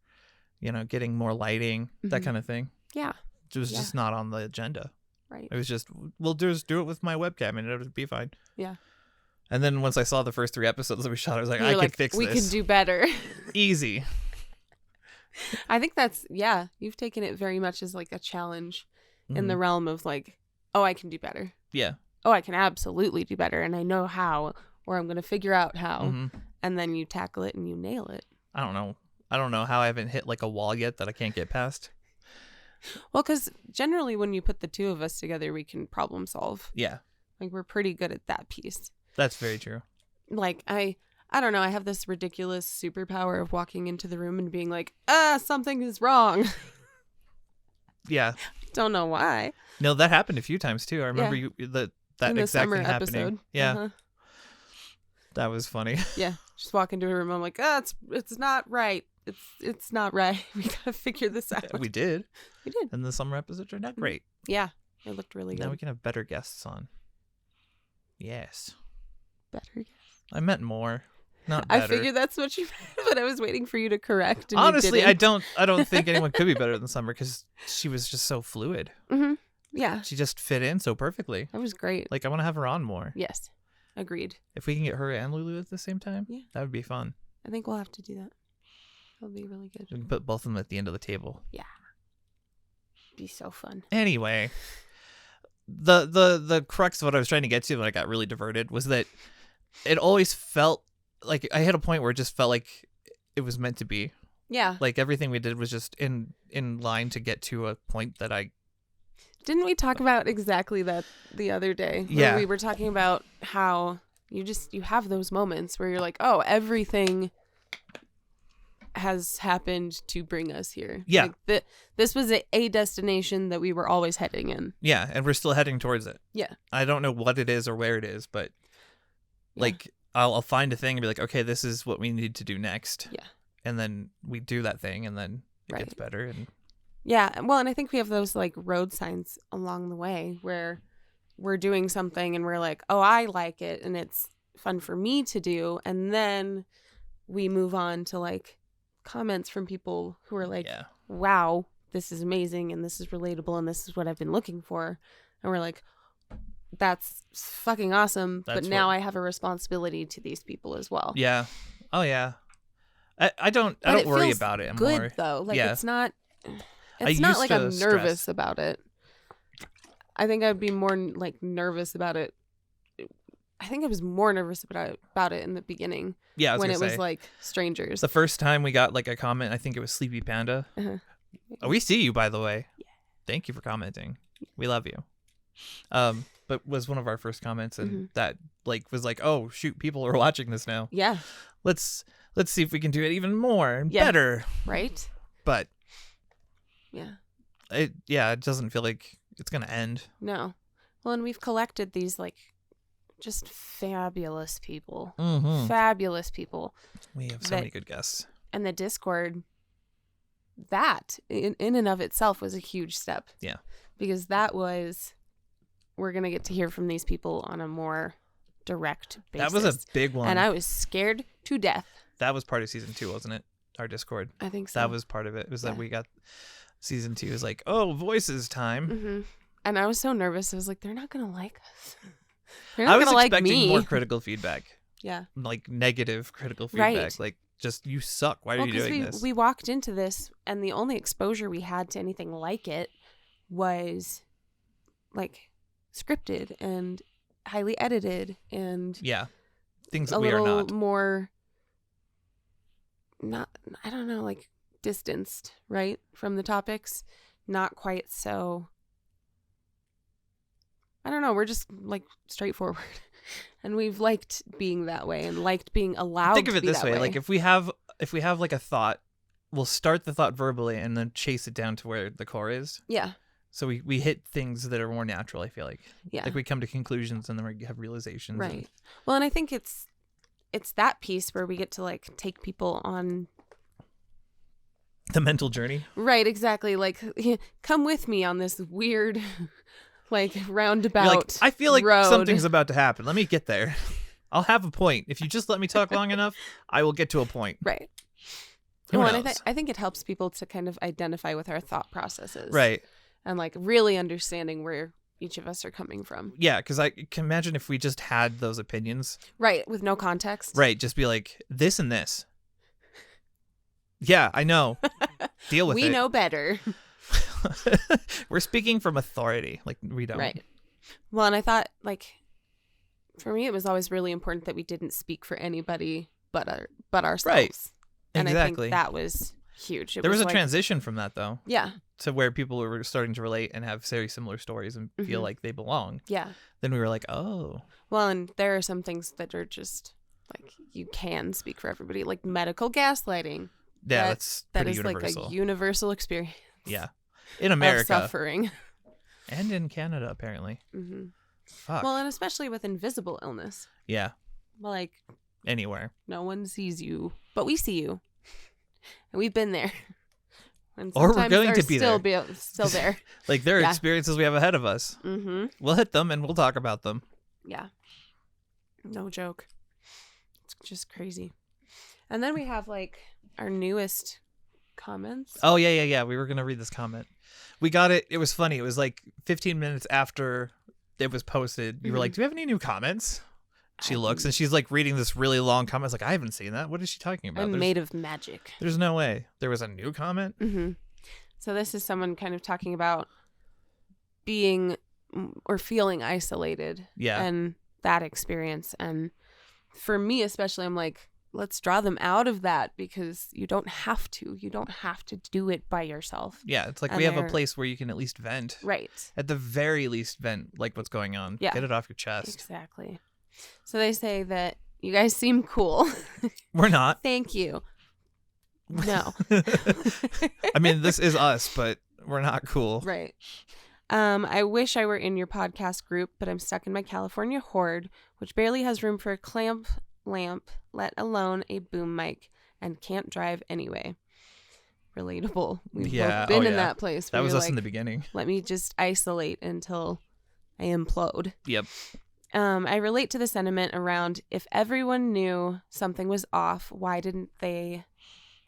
getting more lighting, that kind of thing. Yeah. It was just not on the agenda. Right. It was just, we'll just do it with my webcam and it'll be fine. Yeah. And then once I saw the first 3 episodes that we shot, I was like, I could fix this. We could do better. Easy. I think that's, you've taken it very much as like a challenge in the realm of like, oh, I can do better. Yeah. Oh, I can absolutely do better. And I know how, or I'm going to figure out how. And then you tackle it and you nail it. I don't know how I haven't hit like a wall yet that I can't get past. Well, because generally when you put the two of us together, we can problem solve. Yeah. Like, we're pretty good at that piece. That's very true. Like, I don't know. I have this ridiculous superpower of walking into the room and being like, something is wrong. Yeah. Don't know why. No, that happened a few times too. I remember that in exact thing happening. Episode. Yeah. That was funny. Yeah. Just walk into a room. I'm like, it's not right. It's not right. We gotta figure this out. We did. We did. And the summer episode turned out great. Yeah. It looked really good. Now we can have better guests on. Yes. Better guests. I meant more. Not better. I figured that's what you meant, but I was waiting for you to correct. And honestly, I don't think anyone could be better than Summer because she was just so fluid. Mm-hmm. Yeah. She just fit in so perfectly. That was great. Like, I want to have her on more. Yes. Agreed. If we can get her and Lulu at the same time, yeah, that would be fun. I think we'll have to do that. That'll be really good. We can put both of them at the end of the table. Yeah. Be so fun. Anyway, the crux of what I was trying to get to when I got really diverted was that it always felt like I hit a point where it just felt like it was meant to be. Yeah. Like everything we did was just in line to get to a point that I... Didn't we talk about exactly that the other day? Yeah. We were talking about how you have those moments where you're like, oh, everything has happened to bring us here. Yeah. Like this was a destination that we were always heading in. Yeah, and we're still heading towards it. Yeah. I don't know what it is or where it is, but like I'll find a thing and be like, okay, this is what we need to do next. Yeah. And then we do that thing and then it gets better. And yeah. Well, and I think we have those like road signs along the way where we're doing something and we're like, oh, I like it and it's fun for me to do. And then we move on to like comments from people who are like, wow, this is amazing and this is relatable and this is what I've been looking for. And we're like, that's fucking awesome. But now I have a responsibility to these people as well. Yeah. Oh yeah. I don't worry about it anymore. Good though. Like it's not like I'm nervous stress about it. I think I'd be more like nervous about it. I think I was more nervous about it in the beginning. Yeah, when it was like strangers. The first time we got like a comment, I think it was Sleepy Panda. Uh-huh. Oh, we see you, by the way. Yeah. Thank you for commenting. We love you. But was one of our first comments, and that like was like, oh shoot, people are watching this now. Yeah. Let's see if we can do it even more and better. Right. But it doesn't feel like it's gonna end. No. Well, and we've collected these like just fabulous people. Mm-hmm. Fabulous people. We have so many good guests. And the Discord that in and of itself was a huge step. Yeah. Because that was, we're going to get to hear from these people on a more direct basis. That was a big one. And I was scared to death. That was part of season 2, wasn't it? Our Discord. I think so. That was part of it. It was that we got season 2 is like, oh, voices time. Mm-hmm. And I was so nervous. I was like, they're not going to like us. They're not going to like me. I was expecting more critical feedback. Yeah. Like negative critical feedback. Right. Like, just, you suck. Why are you doing this? We walked into this, and the only exposure we had to anything like it was, like, scripted and highly edited and things that we are not. A little more, not, I don't know, like, distanced, right, from the topics. Not quite so, I don't know, we're just, like, straightforward. And we've liked being that way and liked being allowed to be that way. Think of it this way. Like, if we have like a thought, we'll start the thought verbally and then chase it down to where the core is. Yeah. So we hit things that are more natural, I feel like. Yeah. Like, we come to conclusions and then we have realizations. Right. Well, and I think it's that piece where we get to, like, take people on the mental journey. Right, exactly. Like, come with me on this weird, like, roundabout You're like, I feel like road. Something's about to happen. Let me get there. I'll have a point. If you just let me talk long enough, I will get to a point. Right. Who well, knows? And I think it helps people to kind of identify with our thought processes. Right. And, like, really understanding where each of us are coming from. Yeah, because I can imagine if we just had those opinions. Right, with no context. Right, just be like, this and this. Yeah, I know. Deal with it. We know better. We're speaking from authority. Like, we don't. Right. Well, and I thought, like, for me, it was always really important that we didn't speak for anybody but ourselves. Right. And exactly. I think that was huge. There was a transition from that, though. Yeah. To where people were starting to relate and have very similar stories and feel like they belong. Yeah. Then we were like, oh. Well, and there are some things that are just, like, you can speak for everybody, like medical gaslighting. Yeah, that's pretty that is universal. Like a universal experience. Yeah. In America. Of suffering. And in Canada, apparently. Mm-hmm. Fuck. Well, and especially with invisible illness. Yeah. Well, like, anywhere. No one sees you, but we see you. And we've been there. And or we're going to be still there. Like, there are experiences we have ahead of us. Mm-hmm. We'll hit them and we'll talk about them. Yeah. No joke. It's just crazy. And then we have, like, our newest comments. Oh, yeah. We were going to read this comment. We got it. It was funny. It was like 15 minutes after it was posted. You were like, do we have any new comments? She looks and she's like reading this really long comment. I was like, I haven't seen that. What is she talking about? I'm made of magic. There's no way. There was a new comment? Mm-hmm. So this is someone kind of talking about being or feeling isolated. Yeah. And that experience. And for me especially, I'm like, let's draw them out of that because you don't have to. You don't have to do it by yourself. Yeah, it's like we have a place where you can at least vent. Right. At the very least vent, like what's going on. Yeah. Get it off your chest. Exactly. So they say that you guys seem cool. We're not. Thank you. No. I mean, this is us, but we're not cool. Right. I wish I were in your podcast group, but I'm stuck in my California horde, which barely has room for a clamp lamp, let alone a boom mic, and can't drive anyway. Relatable. We've both been in that place. That was us like, in the beginning. Let me just isolate until I implode. Yep. I relate to the sentiment around if everyone knew something was off, why didn't they,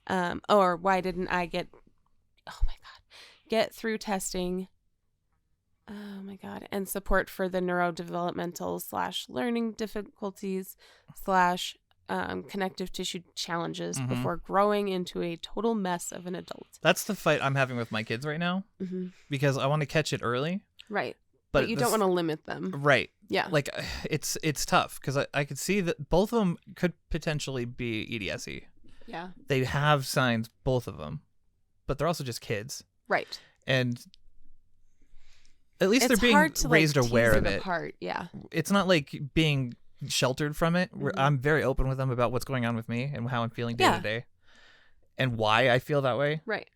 or why didn't I get through testing, and support for the neurodevelopmental / learning difficulties / connective tissue challenges before growing into a total mess of an adult. That's the fight I'm having with my kids right now because I want to catch it early. Right. But you don't want to limit them. Right. Yeah. Like, it's tough because I could see that both of them could potentially be EDSE. Yeah. They have signs, both of them, but they're also just kids. Right. And at least they're being raised aware of it. Apart. Yeah. It's not like being sheltered from it. I'm very open with them about what's going on with me and how I'm feeling day to day and why I feel that way. Right.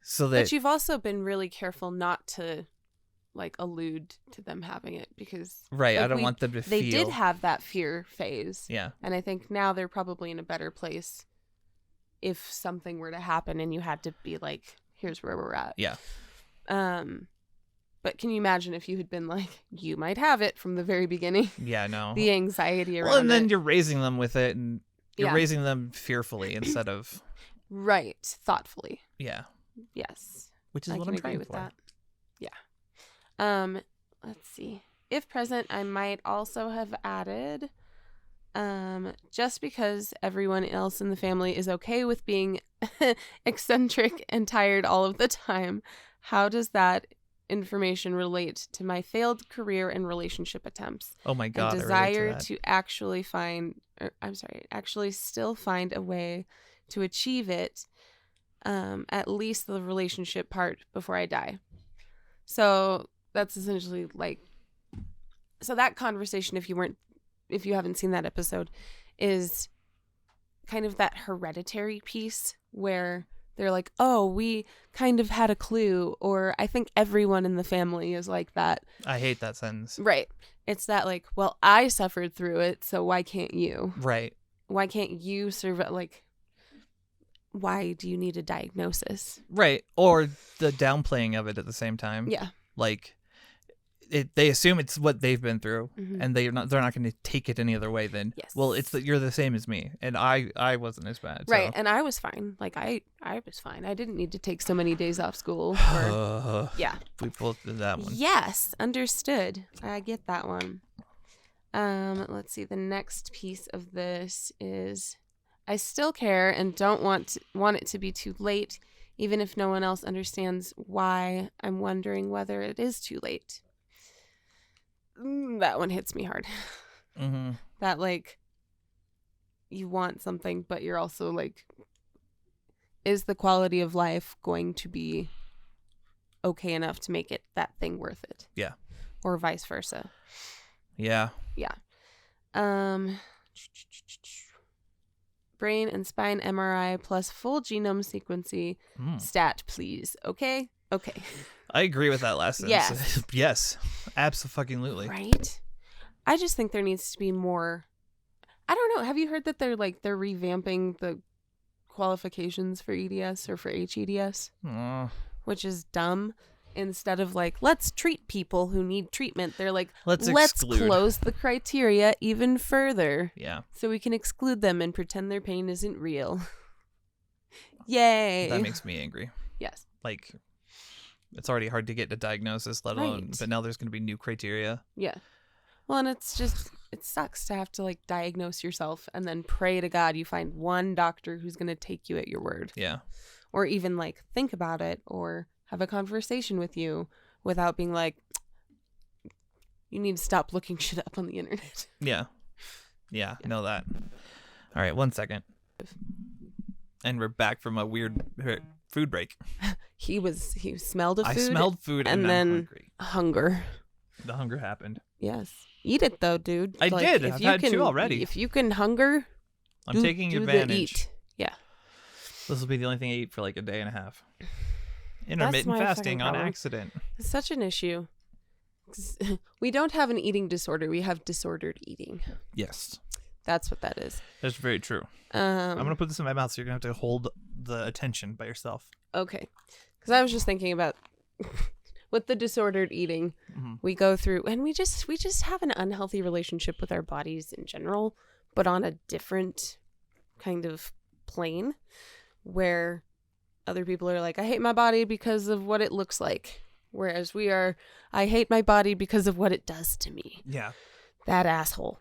So that. But you've also been really careful not to allude to them having it because I don't want them to feel. They did have that fear phase. Yeah. And I think now they're probably in a better place if something were to happen and you had to be like, here's where we're at. Yeah. But can you imagine if you had been like, you might have it from the very beginning? Yeah, no. The anxiety around Well, and then it. you're raising them with it, and you're Yeah. raising them fearfully instead of Right. Thoughtfully. yeah, Yes. which is I what can I'm agree trying with for. that. Yeah. Let's see. If present, I might also have added, just because everyone else in the family is okay with being eccentric and tired all of the time, how does that information relate to my failed career and relationship attempts Oh my god, and I relate desire to to actually actually still find a way to achieve it, at least the relationship part before I die. So that's essentially like, so that conversation, if you haven't seen that episode, is kind of that hereditary piece where they're like, oh, we kind of had a clue, or I think everyone in the family is like that. I hate that sentence. Right. It's that like, well, I suffered through it, so why can't you? Right. Why can't you survive? Like, why do you need a diagnosis? Right. Or the downplaying of it at the same time. Yeah. Like they assume it's what they've been through, Mhm. and they're not going to take it any other way than, Yes. well, it's that you're the same as me, and I wasn't as bad. Right. So. And I was fine. Like I was fine. I didn't need to take so many days off school. Or, yeah. We both did that one. Yes. Understood. I get that one. Let's see. The next piece of this is, I still care and don't want it to be too late, even if no one else understands why. I'm wondering whether it is too late. That one hits me hard. Mm-hmm. That like, you want something, but you're also like, is the quality of life going to be okay enough to make it that thing worth it? Yeah. Or vice versa. Yeah. Yeah. Brain and spine MRI plus full genome sequencing stat, please. Okay. I agree with that last sentence. Yes. Yes. Absolutely. Right. I just think there needs to be more. I don't know. Have you heard that they're revamping the qualifications for EDS or for HEDS, which is dumb. Instead of like, let's treat people who need treatment, they're like, let's exclude. close the criteria even further. Yeah. So we can exclude them and pretend their pain isn't real. Yay. That makes me angry. Yes. Like, it's already hard to get a diagnosis, let alone, Right. but now there's going to be new criteria. Yeah. Well, and it's just, it sucks to have to like diagnose yourself and then pray to God you find one doctor who's going to take you at your word. Yeah. Or even like think about it or have a conversation with you without being like, you need to stop looking shit up on the internet. Yeah. Yeah. Know that. All right. 1 second. And we're back from a weird food break. He smelled a food. I smelled food and then I'm hungry. Hunger. The hunger happened. Yes. Eat it though, dude. I Like, did. if I've you had can, 2 already. If you can hunger, I'm taking do advantage. the eat. Yeah. This will be the only thing I eat for like a day and a half. Intermittent my fasting fucking on problem. accident. It's such an issue. We don't have an eating disorder. We have disordered eating. Yes. That's what that is. That's very true. I'm going to put this in my mouth, so you're going to have to hold the attention by yourself. Okay. Because I was just thinking about with the disordered eating, we go through and we just have an unhealthy relationship with our bodies in general, but on a different kind of plane where other people are like, I hate my body because of what it looks like. Whereas I hate my body because of what it does to me. Yeah. That asshole.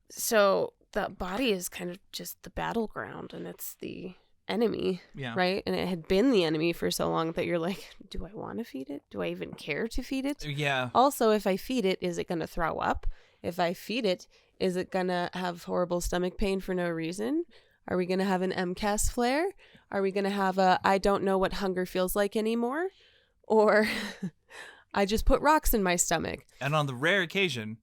So the body is kind of just the battleground and it's the enemy, right? And it had been the enemy for so long that you're like, do I want to feed it? Do I even care to feed it? Yeah. Also, if I feed it, is it going to throw up? If I feed it, is it going to have horrible stomach pain for no reason? Are we going to have an MCAS flare? Are we going to have I don't know what hunger feels like anymore? Or I just put rocks in my stomach. And on the rare occasion,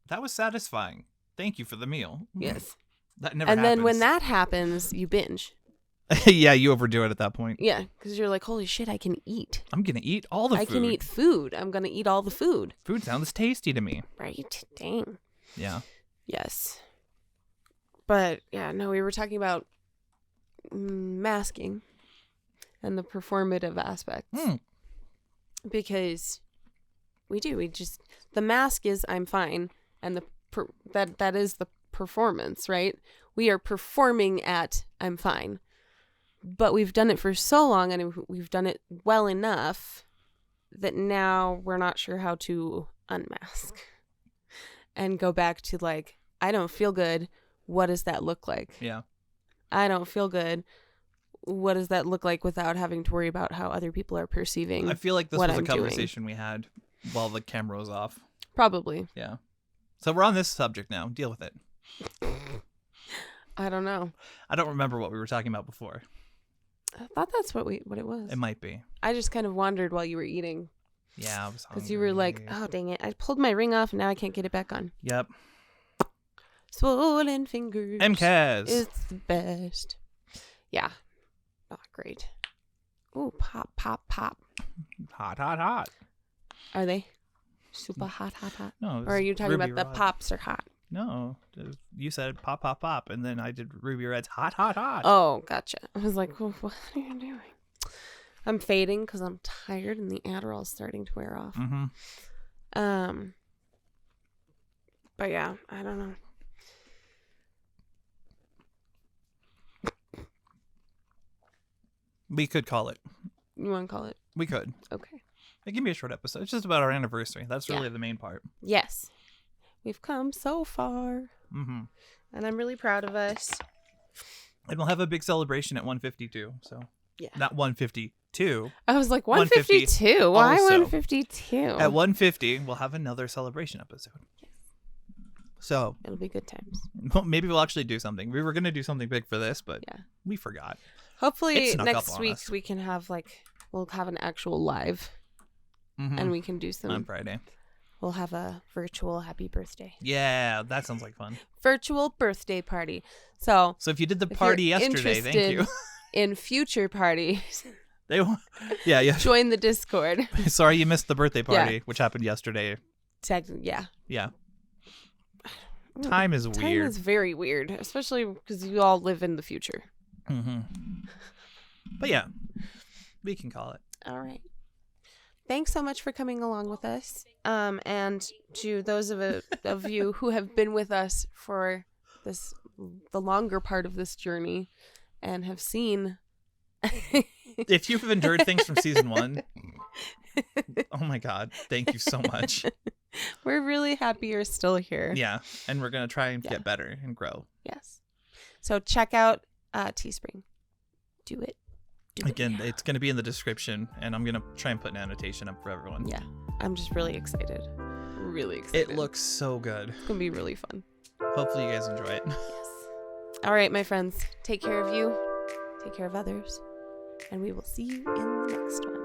that was satisfying. Thank you for the meal. Yes. That never And happens. then when that happens, you binge. Yeah, you overdo it at that point. Yeah, because you're like, holy shit, I can eat. I'm going to eat all the food. I can eat food. I'm going to eat all the food. Food sounds tasty to me. Right? Dang. Yeah. Yes. But yeah, no, we were talking about masking and the performative aspects. Because we just, the mask is I'm fine, and that is the performance, right? We are performing at I'm fine. But we've done it for so long, and we've done it well enough that now we're not sure how to unmask and go back to like, I don't feel good. What does that look like? Yeah. I don't feel good. What does that look like without having to worry about how other people are perceiving? I feel like this what was I'm a conversation we had while the camera was off. Probably. Yeah. So we're on this subject now. Deal with it. I don't know. I don't remember what we were talking about before. I thought that's what it was. It might be. I just kind of wandered while you were eating. Yeah, I was hungry. Because you were like, oh, dang it. I pulled my ring off and now I can't get it back on. Yep. Swollen fingers. MCAS. It's the best. Yeah. Oh, great. Ooh, pop, pop, pop. Hot, hot, hot. Are they super hot, hot, hot? No. Or are you talking Ruby about the Red. pops are hot? No. You said pop, pop, pop, and then I did Ruby Red's hot, hot, hot. Oh, gotcha. I was like, well, what are you doing? I'm fading because I'm tired and the Adderall's starting to wear off. Mm-hmm. But yeah, I don't know. We could call it. You want to call it? We could. Okay. It can be a short episode. It's just about our anniversary. That's really Yeah. the main part. Yes. We've come so far. Mm-hmm. And I'm really proud of us. And we'll have a big celebration at 152. So Yeah. not 152. I was like, 150 152? Why also. 152? At 150, we'll have another celebration episode. Yes. So It'll be good times. well, maybe we'll actually do something. We were going to do something big for this, but Yeah. we forgot. Hopefully It snuck up next on week us. we can have we'll have an actual live Mm-hmm. and we can do some. On Friday. We'll have a virtual happy birthday. Yeah, that sounds like fun. Virtual birthday party. So So if you did the if party you're yesterday, thank you. interested in future parties, Yeah. join the Discord. Sorry you missed the birthday Yeah. party, which happened yesterday. Yeah. Yeah. Time is Time weird. is very weird, especially because you all live in the future. Mm-hmm. But yeah, we can call it. All right. Thanks so much for coming along with us. And to those of you who have been with us for the longer part of this journey and have seen. If you've endured things from season 1, oh my God, thank you so much. We're really happy you're still here. Yeah, and we're going to try and get better and grow. Yes. So check out Teespring. Do it. Again, it's going to be in the description, and I'm going to try and put an annotation up for everyone. Yeah. I'm just really excited. Really excited. It looks so good. It's going to be really fun. Hopefully you guys enjoy it. Yes. All right, my friends. Take care of you. Take care of others. And we will see you in the next one.